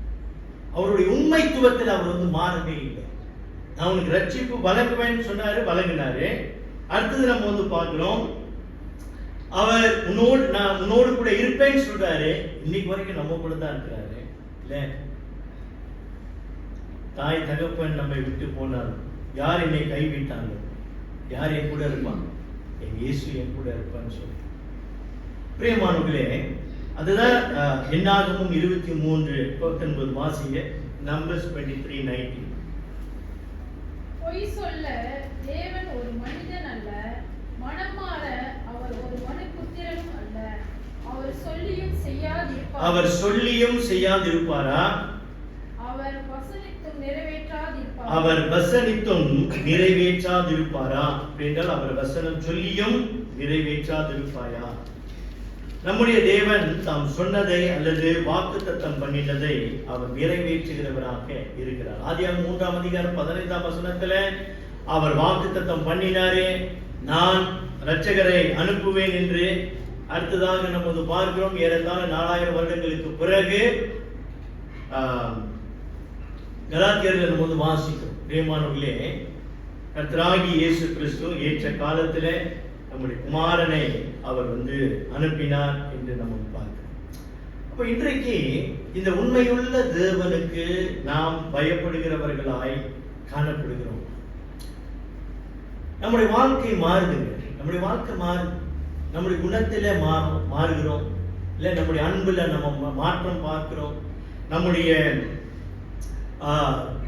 அவருடைய உண்மைத்துவத்தில் அவர் வந்து மாறவே இல்லை. நான் உனக்கு ரட்சிப்பு வழங்குவேன்னு சொன்னாரு, வழங்கினாரு. அடுத்தது நம்ம வந்து பார்க்கிறோம், அவர் நான் உன்னோடு கூட இருப்பேன்னு சொல்றாரு. இன்னைக்கு வரைக்கும் நம்ம கூட தான் இருக்கிறாரு இல்ல? தாய் தகப்பன் நம்மை விட்டு போனார், யார் என்னை கைவிட்டாங்க? யார் என் கூட இருப்பான்? என் இயேசு என் கூட இருப்பான்னு சொல்லி. பிரியமானவர்களே, அதுதான் என்னாகமும் 23:19 வாசிங்க. நம்பர்ஸ் 23:19. பொய் சொல்ல தேவன் ஒரு மனிதன் அல்ல, மனம் மாற அவர் ஒரு மனுபுத்திரனும் அல்ல. அவர் சொல்லியும் செய்யாதிருப்பாரா? அவர் வசனித்தும் நிறைவேற்றாதிருப்பாரா? என்றால் அவர் வசனம் சொல்லியும் நிறைவேற்றாதிருப்பாயா? நம்முடைய தேவன் தாம் சொன்னதை அல்லது வாக்குத்தத்தம் பண்ணினதை அவர் நிறைவேற்றுகிறவராக இருக்கிறார். ஆதியாகமம் 3ஆம் அதிகாரம் 15ஆம் வசனத்துல அவர் வாக்குத்தத்தம் பண்ணினாரே, நான் இரட்சகரை அனுப்புவேன் என்று. அடுத்ததாக நம்ம பார்க்கிறோம், ஏறத்தாழ 4000 வருடங்களுக்கு பிறகு கலாத்தியர்ல நம்ம வாசிக்கிறோம். பிரியமானவர்களே, கர்த்தராகிய இயேசு கிறிஸ்து ஏற்ற காலத்திலே நம்முடைய குமாரனை அவர் அனுப்பினார் என்று நம்ம பார்க்கிறோம். அப்ப இன்றைக்கு இந்த உண்மையுள்ள தேவனுக்கு நாம் பயப்படுகிறவர்களாய் காணப்படுகிறோம். நம்முடைய வாழ்க்கை மாறுதுங்க. நம்முடைய வாழ்க்கை மாறுது. நம்முடைய குணத்திலே மாறுகிறோம். இல்லை, நம்முடைய அன்புல நம்ம மாற்றம் பார்க்கிறோம். நம்முடைய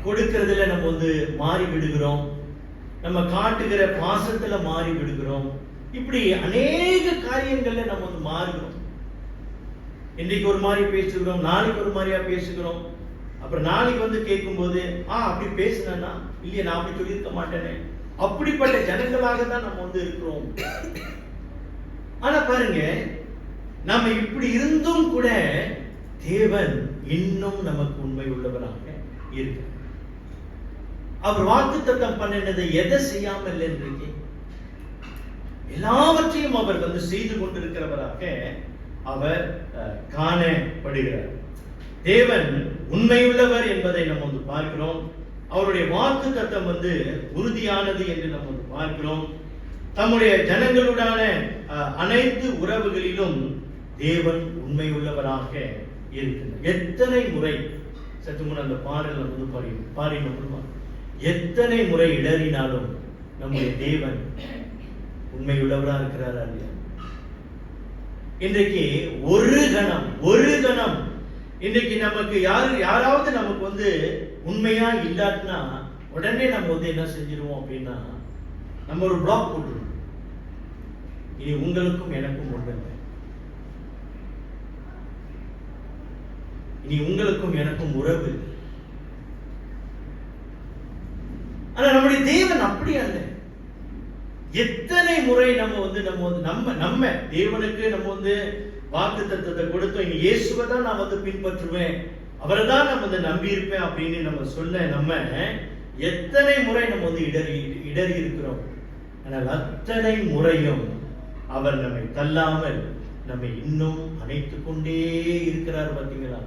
கொடுக்கிறதுல நம்ம மாறி விடுகிறோம். நம்ம காட்டுகிற பாசத்துல மாறி விடுகிறோம். இப்படி அநேக காரியங்கள்ல நம்ம மாறுகிறோம். இன்றைக்கு ஒரு மாதிரி பேசுகிறோம், நாளைக்கு ஒரு மாதிரியா பேசுகிறோம். அப்புறம் நாளைக்கு கேட்கும் போது அப்படி பேசினா இல்லையே, நான் அப்படி சொல்லியிருக்க மாட்டேனே. அப்படிப்பட்ட ஜனங்களாக தான் நம்ம இருக்கிறோம். ஆனா பாருங்க, நம்ம இப்படி இருந்தும் கூட தேவன் இன்னும் நமக்கு உண்மை உள்ளவராக இருக்கு. அவர் வாக்குத்தத்தம் பண்ணினதை எதை செய்யாமல் இன்றைக்கு எல்லாவற்றையும் அவர் செய்து கொண்டிருக்கிறவராக அவர் காணப்படுகிறார். தேவன் உண்மையுள்ளவர் என்பதை நம்ம பார்க்கிறோம். அவருடைய வாக்குத்தத்தம் உறுதியானது என்று நம்ம பார்க்கிறோம். தம்முடைய ஜனங்களுடான அனைத்து உறவுகளிலும் தேவன் உண்மையுள்ளவராக இருக்கிறார். எத்தனை முறை சற்று முன் அந்த பாடல் பாடினோம், எத்தனை முறை இடறினாலும் நம்முடைய தேவன் உண்மையுள்ளவராக இருக்கிறாரா இல்லையா? இன்றைக்கு ஒரு கணம் இன்றைக்கு நமக்கு யாராவது நமக்கு உண்மையா இல்லாட்டினா உடனே நம்ம என்ன செஞ்சிருவோம் அப்படின்னா, நம்ம ஒரு பிளாக் போட்டுருவோம். இனி உங்களுக்கும் எனக்கும் ஒன்றுங்க, இனி உங்களுக்கும் எனக்கும் உறவு. ஆனா நம்முடைய தேவன் அப்படி அல்ல. எத்தனை முறை நம்ம தேவனுக்கு நம்ம வாக்குத்தத்தத்தை கொடுத்தோம். இனி இயேசுவை தான் நான் பின்பற்றுவேன், அவரை தான் நம்ம நம்பி இருப்பேன் அப்படின்னு நம்ம சொன்ன நம்ம எத்தனை முறை நம்ம இடறி இருக்கிறோம். ஆனால் அத்தனை முறையும் அவர் நம்மை தள்ளாமல் நம்மை இன்னும் அணைத்துக் கொண்டே இருக்கிறார். பார்த்தீங்களா?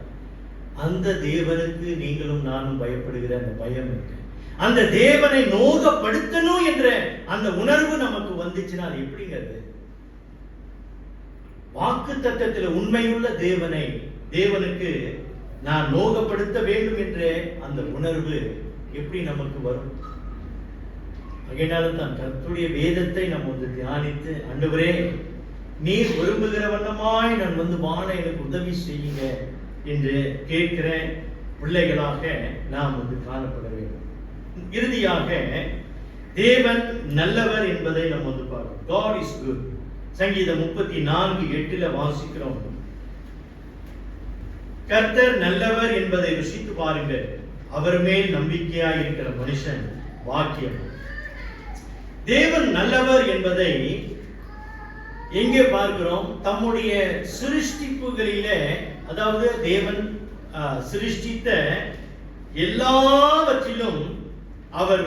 அந்த தேவனுக்கு நீங்களும் நானும் பயப்படுகிற அந்த பயம் இருக்கு. அந்த தேவனை நோகப்படுத்தணும் என்ற அந்த உணர்வு நமக்கு வந்துச்சுன்னா அது எப்படிங்கிறது? வாக்குத்தத்தத்தில் உண்மையுள்ள தேவனுக்கு நான் நோகப்படுத்த வேண்டும் என்ற அந்த உணர்வு எப்படி நமக்கு வரும்? அதனால்தான் கர்த்தருடைய வேதத்தை நம்ம தியானித்து, ஆண்டவரே நீர் விரும்புகிற வண்ணமாய் நான் வாழ எனக்கு உதவி செய்யுங்க என்று கேட்கிற பிள்ளைகளாக நாம் காணப்பட வேண்டும். இறுதியாக தேவன் நல்லவர் என்பதை நம்ம பார்க்கிறோம். God is good. சங்கீதம் 34:8 வாசிக்கிறோம், கர்த்தர் நல்லவர் என்பதை ருசித்து பாருங்கள், அவர் மேல் நம்பிக்கையாய் இருக்கிற மனுஷன் பாக்கியம். தேவன் நல்லவர் என்பதை எங்கே பார்க்கிறோம்? தம்முடைய சிருஷ்டிப்புகளிலே, அதாவது தேவன் சிருஷ்டித்த எல்லாவற்றிலும் அவர்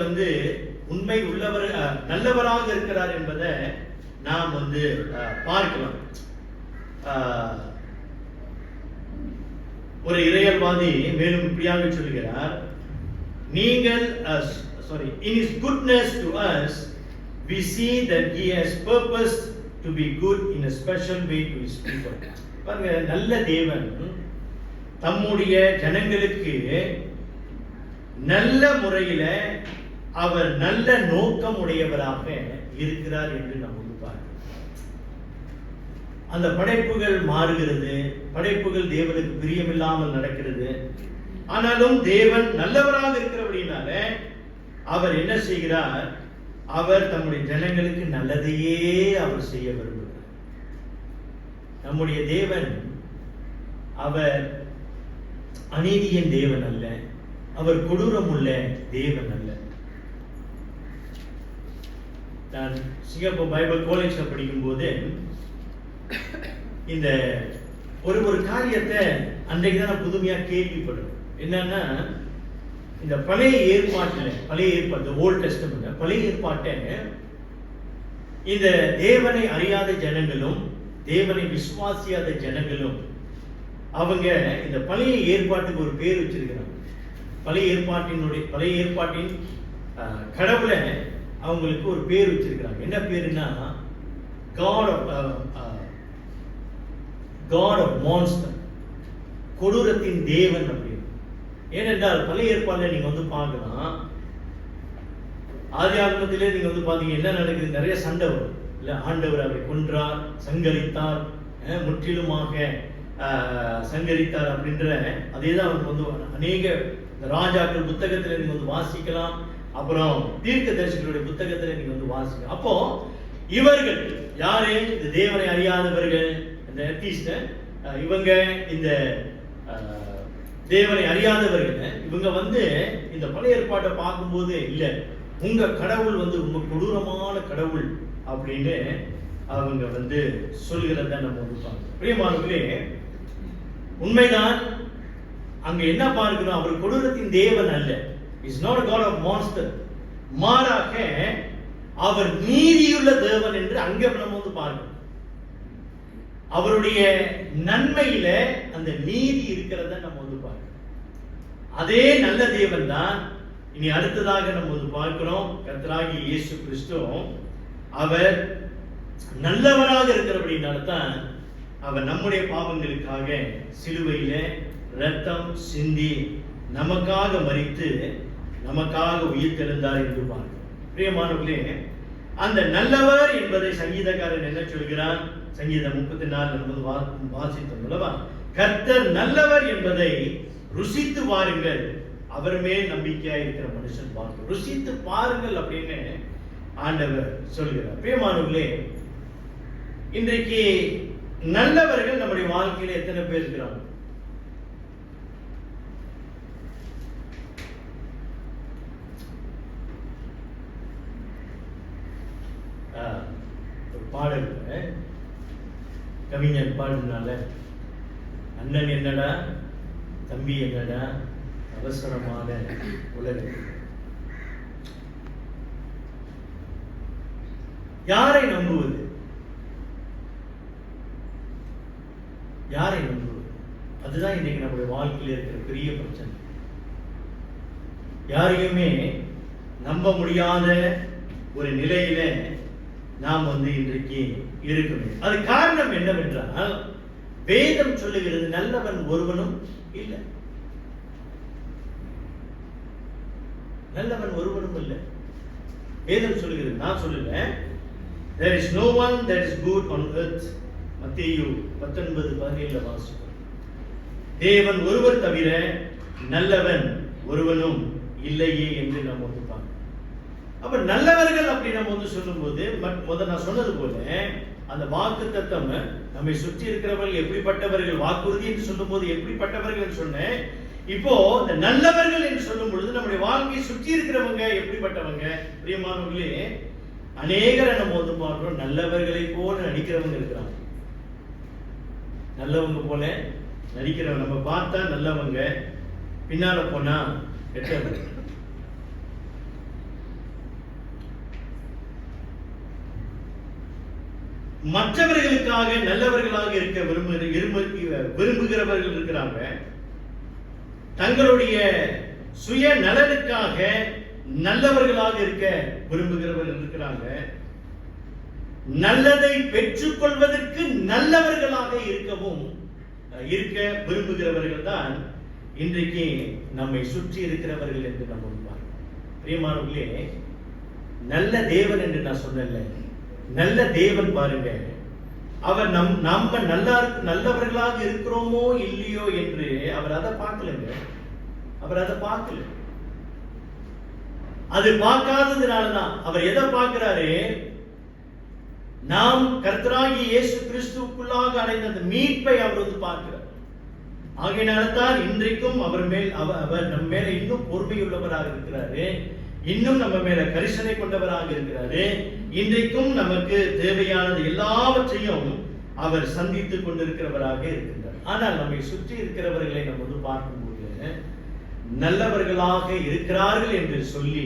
உண்மை உள்ளவர், நல்லவராக இருக்கிறார் என்பதை நாம் பார்க்கலாம். ஒரு இறையல்வாதி மேலும் இப்படியாக சொல்கிறார், நீங்கள் in his goodness to us we see that he has purposed to be good in a special way to his people. பாருங்க, நல்ல தேவன் தம்முடைய ஜனங்களுக்கு நல்ல முறையில அவர் நல்ல நோக்கம் உடையவராக இருக்கிறார் என்று நாம் பார்க்கிறோம். அந்த படைப்புகள் மாறுகிறது, படைப்புகள் தேவனுக்கு பிரியமில்லாமல் நடக்கிறது. ஆனாலும் தேவன் நல்லவராக இருக்கிறபடினால அவர் என்ன செய்கிறார்? அவர் தம்முடைய ஜனங்களுக்கு நல்லதையே அவர் செய்ய விரும்புகிறார். நம்முடைய தேவன் அவர் அநீதியின் தேவன் அல்ல, அவர் கொடூரம் உள்ள தேவன் அல்ல. நான் சிங்கப்பூர் பைபிள் காலேஜ்ல படிக்கும் போது இந்த ஒரு காரியத்தை அன்றைக்கு தான் நான் புதுமையா கேள்விப்படுறேன். என்னன்னா, இந்த பழைய ஏற்பாட்டு ஓல்ட் டெஸ்டமென்ட் பழைய ஏற்பாட்டை இந்த தேவனை அறியாத ஜனங்களும் தேவனை விசுவாசியாத ஜனங்களும் அவங்க இந்த பழைய ஏற்பாட்டுக்கு ஒரு பேர் வச்சிருக்கிறாங்க. பழைய ஏற்பாட்டின் கடவுளை அவங்களுக்கு ஒரு பேர் வச்சிருக்கிறாங்க. என்ன பேருன்னா God of monster, கொடூரத்தின் தேவன் அப்படின்னு. ஏனென்றால் பழைய ஏற்பாடுல நீங்க வந்து பார்க்கலாம், ஆதி ஆகமத்திலே நீங்க வந்து பாத்தீங்க என்ன நடக்குது, நிறைய சண்டை வரும் இல்ல. ஆண்டவர் அவரை கொன்றார், சங்கரித்தார், முற்றிலுமாக சங்கரித்தார் அப்படின்ற அதேதான் அவங்க வந்து அநேக ராஜாக்கள் புத்தகத்துல நீங்க வந்து வாசிக்கலாம். அப்புறம் தீர்க்க தரிசிகளுடைய புத்தகத்துல நீங்க வந்து வாசிக்கலாம். அப்போ இவர்கள் யாரு? இந்த தேவனை அறியாதவர்கள், இந்த அட்லீஸ்ட் இவங்க இந்த தேவனை அறியாதவர்கள் இவங்க வந்து இந்த பழைய ஏற்பாட்டை பார்க்கும்போது இல்ல, உங்க கடவுள் வந்து ரொம்ப கொடூரமான கடவுள் அப்படின்னு அவங்க வந்து சொல்கிறத நம்ம வந்து பார்க்கணும். பிரியமானவர்களே, உண்மைதான். அங்க என்ன பார்க்கிறோம், அவர் கொடூரத்தின் தேவன் அல்ல. Is not a god of monster. மாறாக அவர் நீதியுள்ள தேவன் என்று அங்க நம்ம வந்து பார்க்கிறோம். அவருடைய நன்மையில அந்த நீதி இருக்கிறத நம்ம வந்து பார்க்கிறோம். அதே நல்ல தேவன் தான் இனி அடுத்ததாக நம்ம வந்து பார்க்கிறோம். கர்த்தராகிய இயேசு கிறிஸ்து அவர் நல்லவராக இருக்கிறபடினால தான் அவர் நம்முடைய பாவங்களுக்காக சிலுவையில இரத்தம் சிந்தி நமக்காக மரித்து நமக்காக உயிர்த்தெழுந்தார் என்று பார்க்கிறோம். பிரியமானவர்களே, அந்த நல்லவர் என்பதை சங்கீதக்காரன் என்ன சொல்கிறார்? சங்கீதம் 34 என்பது வாசித்தோம் அல்லவா? கர்த்தர் நல்லவர் என்பதை ருசித்து பாருங்கள், அவர் மேல் நம்பிக்கையா இருக்கிற மனுஷன் பாருங்கள். ருசித்து பாருங்கள் அப்படின்னு ஆண்டவர் சொல்கிறார். பிரியமானவர்களே, இன்றைக்கு நல்லவர்கள் நம்முடைய வாழ்க்கையில எத்தனை பேர் இருக்கிறாங்க? ஒரு பாடல் கவிஞர் பாடுனால, அண்ணன் என்னடா தம்பி என்னடா அவசரமான உலகம். யாரை நம்புவது? யாரை நம்புவது? அதுதான் இன்னைக்கு நம்முடைய வாழ்க்கையில் இருக்கிற பெரிய பிரச்சனை. யாரையுமே நம்ப முடியாத ஒரு நிலையில நாம் வந்து இன்றைக்கு இருக்கணும். அது காரணம் என்னவென்றால், வேதம் சொல்லுகிறது நல்லவன் ஒருவனும் இல்லை. நல்லவன் ஒருவனும் இல்லை. வேதம் சொல்லுகிறது, நான் சொல்லல. There is no one that is good on earth. மத்தேயு 19:17 வாசிக்கிறோம். தேவன் ஒருவர் தவிர நல்லவன் ஒருவனும் இல்லையே என்று நாம் வந்து பார்க்கிறோம். அப்ப நல்லவர்கள் அப்படி நம்ம வந்து சொல்லும்போது, முதல்ல நான் சொன்னது போல அந்த வாக்குத்தத்தம் நம்மை சுற்றி இருக்கிறவர்கள் எப்படிப்பட்டவர்கள், வாக்குறுதி என்று சொல்லும் போது எப்படிப்பட்டவர்கள் சொன்னேன். இப்போ இந்த நல்லவர்கள் என்று சொல்லும் பொழுது நம்முடைய வாழ்க்கையை சுற்றி இருக்கிறவங்க எப்படிப்பட்டவங்க? பிரியமானவர்களே, அநேகரை நம்ம வந்து பார்க்கிறோம், நல்லவர்களை போல நடிக்கிறவங்க இருக்கிறாங்க. நல்லவங்க போல நடிக்கிறவங்க நம்ம பார்த்தா நல்லவங்க, பின்னால போனா கெட்டவங்க. மற்றவர்களுக்காக நல்லவர்களாக இருக்க விரும்புகிறவர்கள் இருக்கிறாங்க. தங்களுடைய சுய நலனுக்காக நல்லவர்களாக இருக்க விரும்புகிறவர்கள் இருக்கிறாங்க. நல்லதை பெற்றுக் கொள்வதற்கு நல்லவர்களாக இருக்க விரும்புகிறவர்கள் தான் இன்றைக்கு நம்மை சுற்றி இருக்கிறவர்கள் என்று நம்ம பார்க்கிறோம். பிரியமானவர்களே, நல்ல தேவன் என்று நான் சொன்னேன்ல, நல்ல தேவன் பாருங்க, அவர் நம்ம நல்லவர்களாக இருக்கிறோமோ இல்லையோ என்று அவர் அதை பார்க்கலங்க. அவர் அதை பார்க்கல. அது பார்க்காததுனாலதான் அவர் எதை பார்க்கிறாரு? நாம் கர்த்தராகிய இயேசு கிறிஸ்துவுக்குள்ளாக அடைந்த அந்த மீட்பை அவர் வந்து பார்க்கிறார். ஆகையினால்தான் இன்றைக்கும் அவர் நம்ம மேல இன்னும் பொறுமையுள்ளவராக இருக்கிறாரு, இன்னும் நம்ம மேல கரிசனை கொண்டவராக இருக்கிறாரு. இன்றைக்கும் நமக்கு தேவையானது எல்லாவற்றையும் அவர் சந்தித்துக் கொண்டிருக்கிறவராக இருக்கின்றார். ஆனால் நம்மை சுற்றி இருக்கிறவர்களை நம்ம வந்து பார்க்கும்போது நல்லவர்களாக இருக்கிறார்கள் என்று சொல்லி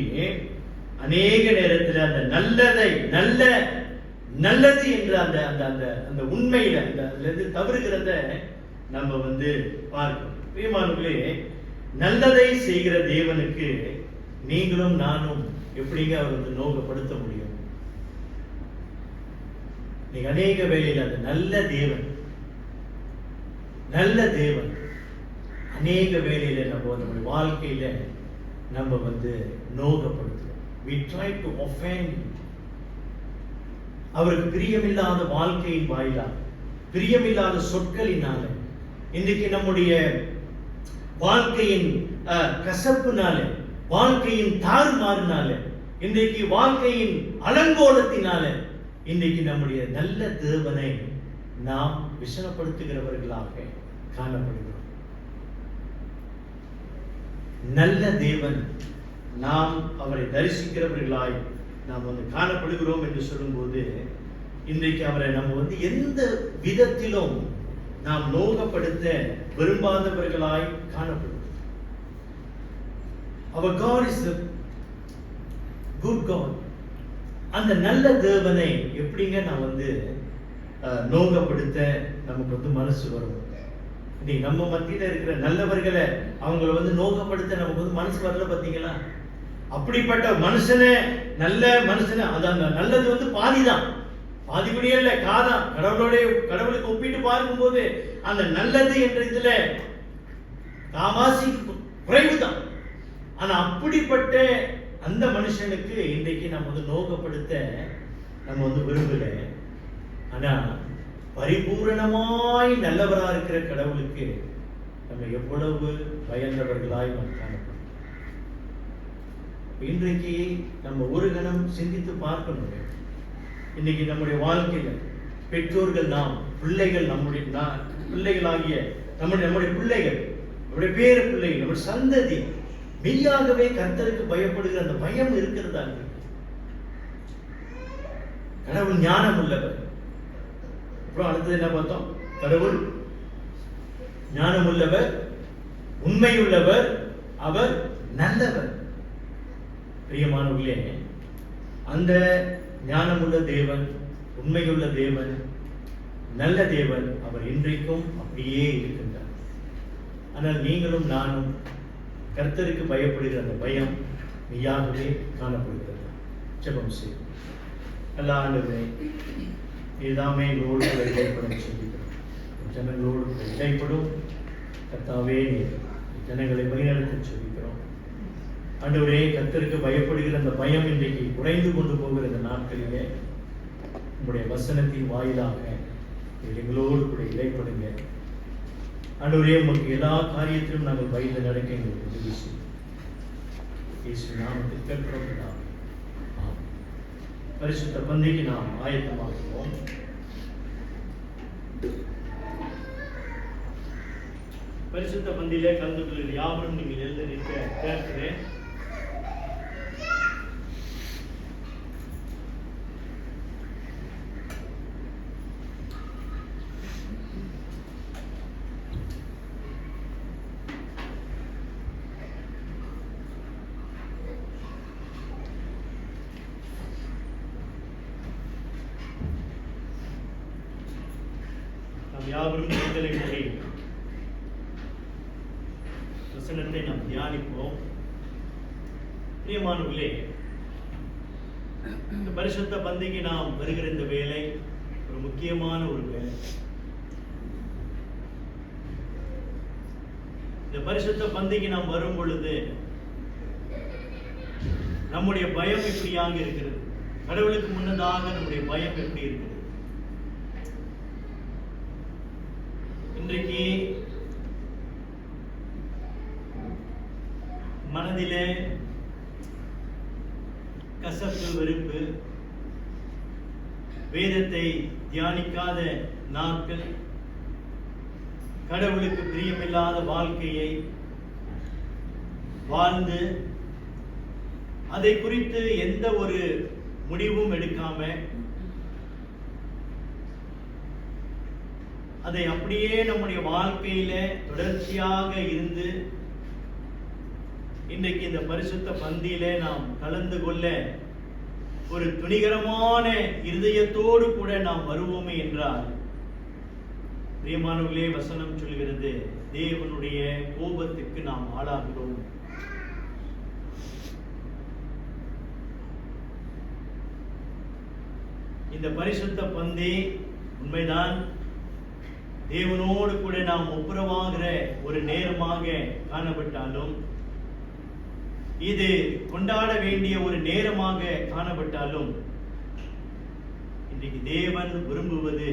அநேக நேரத்தில் அந்த நல்லது என்ற அந்த அந்த அந்த அந்த உண்மையில அந்த தவறுகிறத நம்ம வந்து பார்க்கணும். பிரியமானவர்களே, நல்லதை செய்கிற தேவனுக்கு நீங்களும் நானும் எப்படிங்க அவர் வந்து நோகப்படுத்த முடியும்? நீங்க அநேக வேளையில் அந்த நல்ல தேவன் அநேக வேளையில நம்முடைய வாழ்க்கையில நம்ம வந்து நோகப்படுத்துறோம். we try to offend. அவருக்கு பிரியமில்லாத வாழ்க்கையின் வாயிலாக, பிரியமில்லாத சொற்களினால, இன்றைக்கு நம்முடைய வாழ்க்கையின் கசப்புனால, வாழ்க்கையின் தாறுமாறினால, இன்றைக்கு வாழ்க்கையின் அலங்கோலத்தினால இன்றைக்கு நம்முடைய நல்ல தேவனை நாம் விசனப்படுத்துகிறவர்களாக காணப்படுகிறோம். நல்ல தேவன் நாம் அவரை தரிசிக்கிறவர்களாய் நாம் வந்து காணப்படுகிறோம் என்று சொல்லும்போது, இன்றைக்கு அவரை நம்ம வந்து எந்த விதத்திலும் நாம் நோகப்படுத்த விரும்பாதவர்களாய் காணப்படுகிறோம். Our God is the good God. அந்த நல்ல தேவனை எப்படிங்க நான் வந்து நோகப்படுத்த நமக்கு வந்து மனசு வரும்? இன்னைக்கு நம்ம மத்தியில இருக்கிற நல்லவர்களை அவங்களை வந்து நோகப்படுத்த நமக்கு வந்து மனசு வரல. பார்த்தீங்களா? அப்படிப்பட்ட மனுஷனே, நல்ல மனுஷனே, அந்த நல்லது வந்து பாதிதான், பாதிபடியே இல்லை, காதான். கடவுளுக்கு ஒப்பிட்டு பார்க்கும்போது அந்த நல்லது என்ற இதுல காவாசி குறைவுதான். ஆனா அப்படிப்பட்ட அந்த மனுஷனுக்கு இன்றைக்கு நம்ம வந்து நோகப்படுத்த நம்ம வந்து விரும்பல. ஆனா பரிபூரணமாய் நல்லவராக இருக்கிற கடவுளுக்கு நம்ம எவ்வளவு பயந்தவர்களாய் நாம் காணப்படும். இன்றைக்கு நம்ம ஒரு கணம் சிந்தித்து பார்க்கணும். இன்னைக்கு நம்முடைய வாழ்க்கையில பெற்றோர்கள், நாம் பிள்ளைகள், பிள்ளைகளாகிய நம்முடைய பிள்ளைகள், நம்முடைய பேர பிள்ளைகள், நம்முடைய சந்ததி மெய்யாகவே கர்த்தருக்கு பயப்படுகிற அந்த பயம் இருக்கிறதா? கடவுள் ஞானம் உள்ளவர். அப்புறம் அடுத்தது என்ன பார்த்தோம்? கடவுள் ஞானம் உள்ளவர், உண்மை உள்ளவர், அவர் நல்லவர். பிரியமானவர்களே, அந்த ஞானமுள்ள தேவன், உண்மையுள்ள தேவன், நல்ல தேவன் அவர் இன்றைக்கும் அப்படியே இருக்கின்றார். ஆனால் நீங்களும் நானும் கர்த்தருக்கு பயப்படுகிற அந்த பயம் மெய்யாகவே காணப்படுகிறது. ஜெபம் செய்யும். நல்ல ஆண்டவரே, நீதாமே எங்களோடு இடைப்படும் சொல்லிக்கிறோம். ஜனங்களோடு இடைப்படும் கர்த்தாவே, ஜனங்களை வழிநடத்த சொல்லிக்கிறோம். ஆண்டவரே, கர்த்தருக்கு பயப்படுகிற அந்த பயம் இன்றைக்கு குறைந்து கொண்டு போகிற இந்த நாட்களிலே உங்களுடைய வசனத்தின் வாயிலாக எங்களோடு கூட இடைப்படுங்க. ஆண்டவரே, உமக்கு எல்லா காரியத்திலும் நாங்கள் பயந்து நடக்க எங்களுக்கு உதவி செய்யும். இயேசு நாமத்தில் கேட்கிறோம். பரிசுத்த பந்திக்கு நாம் ஆயத்தமாக்குவோம். பரிசுத்த பந்தியிலே கலந்து கொள்கிற யாவரும் நீங்கள் எழுந்து நிற்க கேட்கிறேன். யாவரும் கண்களை மூடி வசனத்தை நாம் தியானிப்போம். பிரியமானவர்களே, இந்த பரிசுத்த பந்திக்கு நாம் வருகிற இந்த வேலை ஒரு முக்கியமான ஒரு வேலை. இந்த பரிசுத்த பந்திக்கு நாம் வரும் பொழுது நம்முடைய பயம் எப்படியாக இருக்கிறது? கடவுளுக்கு முன்னதாக நம்முடைய பயம் எப்படி இருக்கிறது? இன்றைக்கு மனதிலே கசப்பு, வெறுப்பு, வேதத்தை தியானிக்காத நாட்கள், கடவுளுக்கு பிரியமில்லாத வாழ்க்கையை வாழ்ந்து அதை குறித்து எந்த ஒரு முடிவும் எடுக்காம அதை அப்படியே நம்முடைய வாழ்க்கையில தொடர்ச்சியாக இருந்து இன்றைக்கு இந்த பரிசுத்த பந்தியிலே நாம் கலந்து கொள்ள ஒரு துணிகரமான இருதயத்தோடு கூட நாம் வருவோமே என்றால், பிரியமானவர்களே, வசனம் சொல்கிறது தேவனுடைய கோபத்துக்கு நாம் ஆளாகிறோம். இந்த பரிசுத்த பந்தி உண்மைதான், தேவனோடு கூட நாம் ஒப்புரவாகிற ஒரு நேரமாக காணப்பட்டாலும், இது கொண்டாட வேண்டிய ஒரு நேரமாக காணப்பட்டாலும், இன்றைக்கு தேவன் விரும்புவது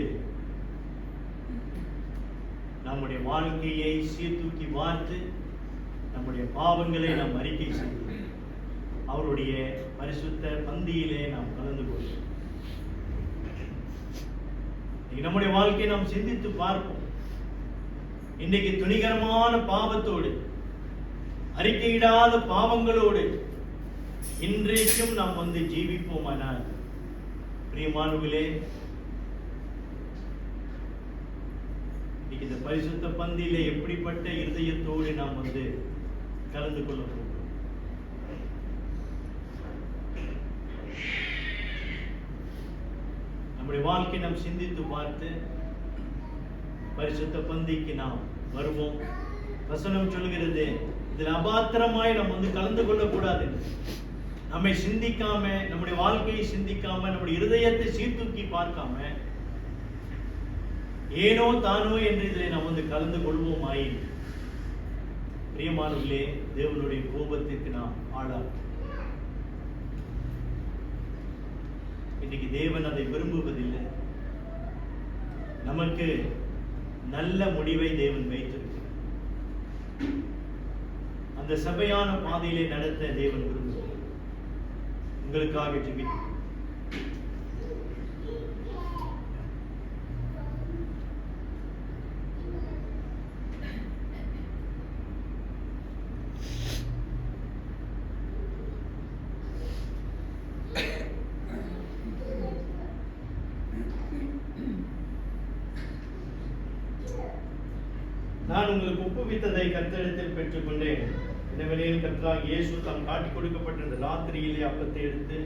நம்முடைய வாழ்க்கையை சீர்தூக்கி பார்த்து நம்முடைய பாவங்களை நாம் அறிக்கை செய்து அவருடைய பரிசுத்த பந்தியிலே நாம் கலந்து கொள்வோம். நம்முடைய வாழ்க்கையை நாம் சிந்தித்து பார்ப்போம். இன்றைக்கு துணிகரமான பாவத்தோடு, அறிக்கையிடாத பாவங்களோடு இன்றைக்கும் நாம் வந்து ஜீவிப்போமானால், பிரியமானவர்களே, இந்த பரிசுத்த பந்தியிலே எப்படிப்பட்ட இருதயத்தோடு நாம் வந்து கலந்து கொள்ள போகிறோம்? நம்முடைய வாழ்க்கை நாம் சிந்தித்து பார்த்து பரிசுத்த பந்திக்கு நாம் வருவோம். வசனம் சொல்கிறது, இதில் அபாத்திரமாய் நாம் வந்து கலந்து கொள்ளக்கூடாது. நம்மை சிந்திக்காம, நம்முடைய வாழ்க்கையை சிந்திக்காம, நம்முடைய இருதயத்தை சீர்தூக்கி பார்க்காம, ஏனோ தானோ என்று இதில் நாம் வந்து கலந்து கொள்வோமாய், பிரியமானவர்களே, தேவனுடைய கோபத்திற்கு நாம் ஆளாகும். இன்னைக்கு தேவன் அதை விரும்புவதில்லை. நமக்கு நல்ல முடிவை தேவன் வைத்திருக்கிறார். அந்த சபையான பாதையிலே நடத்த தேவன் விரும்புகிறார். உங்களுக்காக ஜெபிக்கிறேன். நான் உங்களுக்கு ஒப்புவித்ததை கர்த்தரிடத்தில் பெற்றுக்கொண்டேன். எனவே கர்த்தராகிய இயேசு தாம் காட்டிக் கொடுக்கப்பட்ட இந்த ராத்திரியிலே அப்பத்தை எடுத்து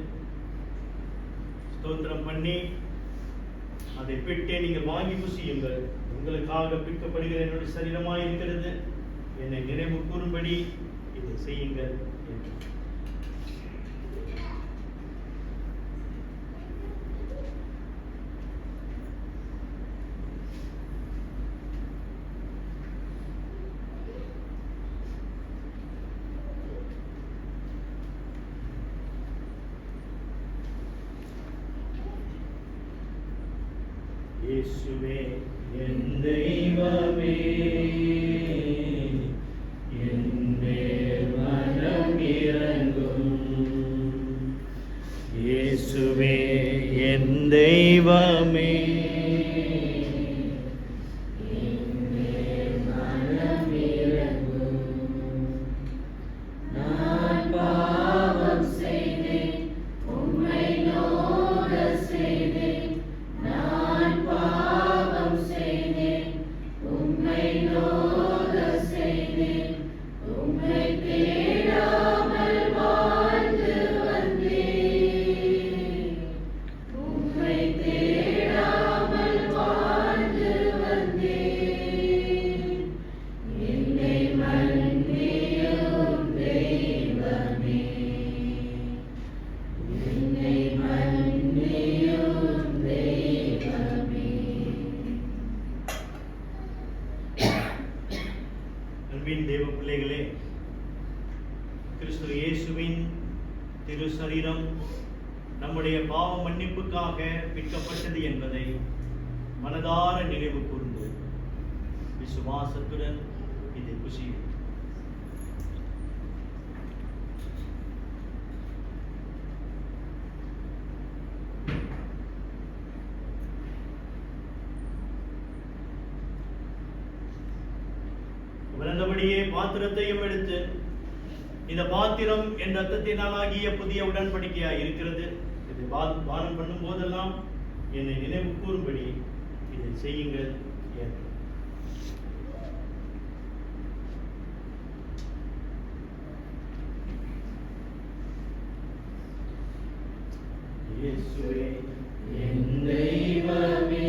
ஸ்தோத்திரம் பண்ணி அதை பெற்றே நீங்கள் வாங்கி புசியுங்கள். உங்களுக்காக பிற்கப்படுகிற என்னுடைய சரீரமாய் இருக்கிறது, என்னை நினைவு கூறும்படி இதை செய்யுங்கள் என்று. இயேசுவே என் தெய்வமே, என் மேல் மனம் இரங்கும். இயேசுவே என் தெய்வமே, என் மேல் மனம் இரங்கும். நான் பாவம் செய்தேன், உம்மை நோக செய்தேன். நான் பாவம் செய்தேன், உம்மை நோக செய்தேன். உம்மை தேடாமல் வாழ்ந்து வந்தேன். உம்மை தேடாமல் வாழ்ந்து வந்தேன். என்னை மன்னியும் தெய்வமே, என்னை மன்னியும் தெய்வமே. அன்பின் தேவ பிள்ளைகளே, கிறிஸ்து இயேசுவின் திரு சரீரம் நம்முடைய பாவ மன்னிப்புக்காக விற்கப்பட்டது என்பதை மனதார நினைவு கூர்ந்து விசுவாசத்துடன் இதை புசியும். விளந்தபடியே பாத்திரத்தையும் எடுத்து, இந்த பாத்திரம் என் ரத்தத்தினாலாகிய புதிய உடன்படிக்கையா இருக்கிறது, இதை பானம் பண்ணும் போதெல்லாம் என்னை நினைவு கூறும்படி இதை செய்யுங்கள் என்று. இயேசுவே என் தெய்வமே,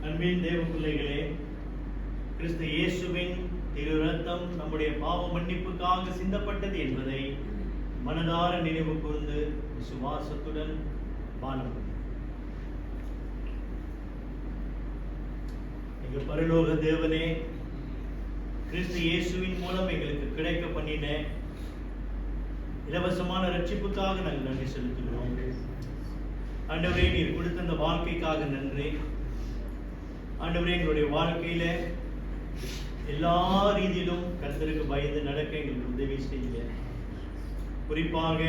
அன்பின் தேவ பிள்ளைகளே, கிறிஸ்து இயேசுவின் திரு ரத்தம் நம்முடைய பாவ மன்னிப்புக்காக சிந்தப்பட்டது என்பதை மனதார நினைவு கூர்ந்து விசுவாசத்துடன் பானம் பண்ணுங்கள். எங்கள் பரலோக தேவனே, கிறிஸ்து இயேசுவின் மூலம் எங்களுக்கு கிடைக்க பண்ணின இலவசமான ரட்சிப்புக்காக நாங்கள் நன்றி செலுத்துகிறோம். ஆண்டவரே, நீர் கொடுத்த அந்த வாழ்க்கைக்காக நன்றி. ஆண்டவரே, எங்களுடைய வாழ்க்கையில எல்லா ரீதியிலும் கர்த்தருக்கு பயந்து நடக்க எங்களுக்கு உதவி செய்ய, குறிப்பாக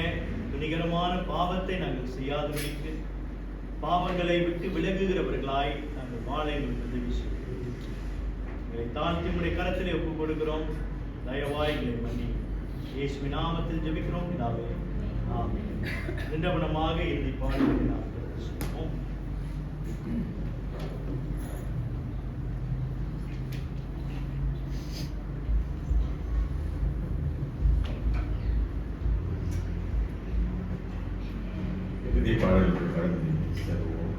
துணிகரமான பாவத்தை நாங்கள் செய்யாதபடிக்கு பாவங்களை விட்டு விலகுகிறவர்களாய் நாங்கள் வாழ எங்களுக்கு உதவி செய்கிறோம். எங்களை தாழ்த்தி உடைய கரத்திலே ஒப்புக் கொடுக்கிறோம். தயவாய் எங்களை மன்னி இயேசுவின் நாமத்தில் ஜெபிக்கிறோம் பிதாவே, ஆமென். நின்றவனமாக இறுதி பாடுகளை நாம் சொல்வோம். இறுதி பாடல்கள் கடந்து செல்வோம்.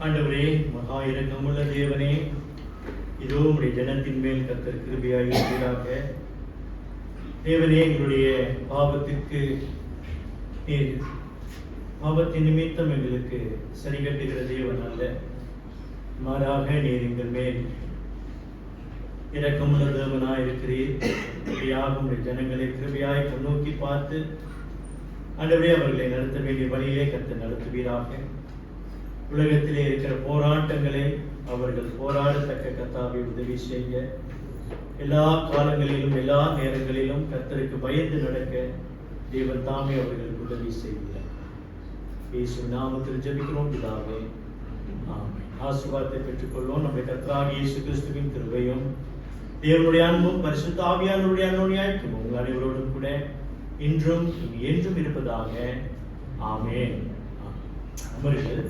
ஆண்டவரே, மகா இரக்கமுள்ள தேவனே, இதோ உம்முடைய ஜனத்தின் மேல் கர்த்தர் கிருபையாய் இருப்பீராக. தேவனே, எங்களுடைய பாவத்திற்கு நீர் பாவத்தின் நிமித்தம் எங்களுக்கு சரி கட்டுகிற தேவன் அல்ல, மாறாக நீர் எங்கள் மேல் இரக்கமுள்ள தேவனாய் இருக்கிறீர். இப்படியாக உங்களுடைய ஜனங்களை கிருபையாய் முன்னோக்கி பார்த்து ஆண்டவரே, அவர்களை நடத்த வேண்டிய வழியிலே கர்த்தர் நடத்துவீராக. உலகத்திலே இருக்கிற போராட்டங்களை அவர்கள் போராடத்தக்க கர்த்தாவை உதவி செய்ய, எல்லா காலங்களிலும் எல்லா நேரங்களிலும் கர்த்தருக்கு பயந்து நடக்க தேவன் தாமே அவர்களுக்கு உதவி செய்கிறார். இயேசு நாமத்தில் ஜெபிக்கிறோம் பிதாவே, ஆமென். ஆசீர்வாதத்தை பெற்றுக்கொள்வோம். நம்முடைய கர்த்தராகிய இயேசு கிறிஸ்துவின் கிருபையும் தேவனுடைய அன்பும் பரிசுத்த ஆவியானவருடைய அன்யோன்யமும் உங்கள் அனைவரோடும் கூட இன்றும் என்றும் இருப்பதாக. ஆமென். அமருங்கள்.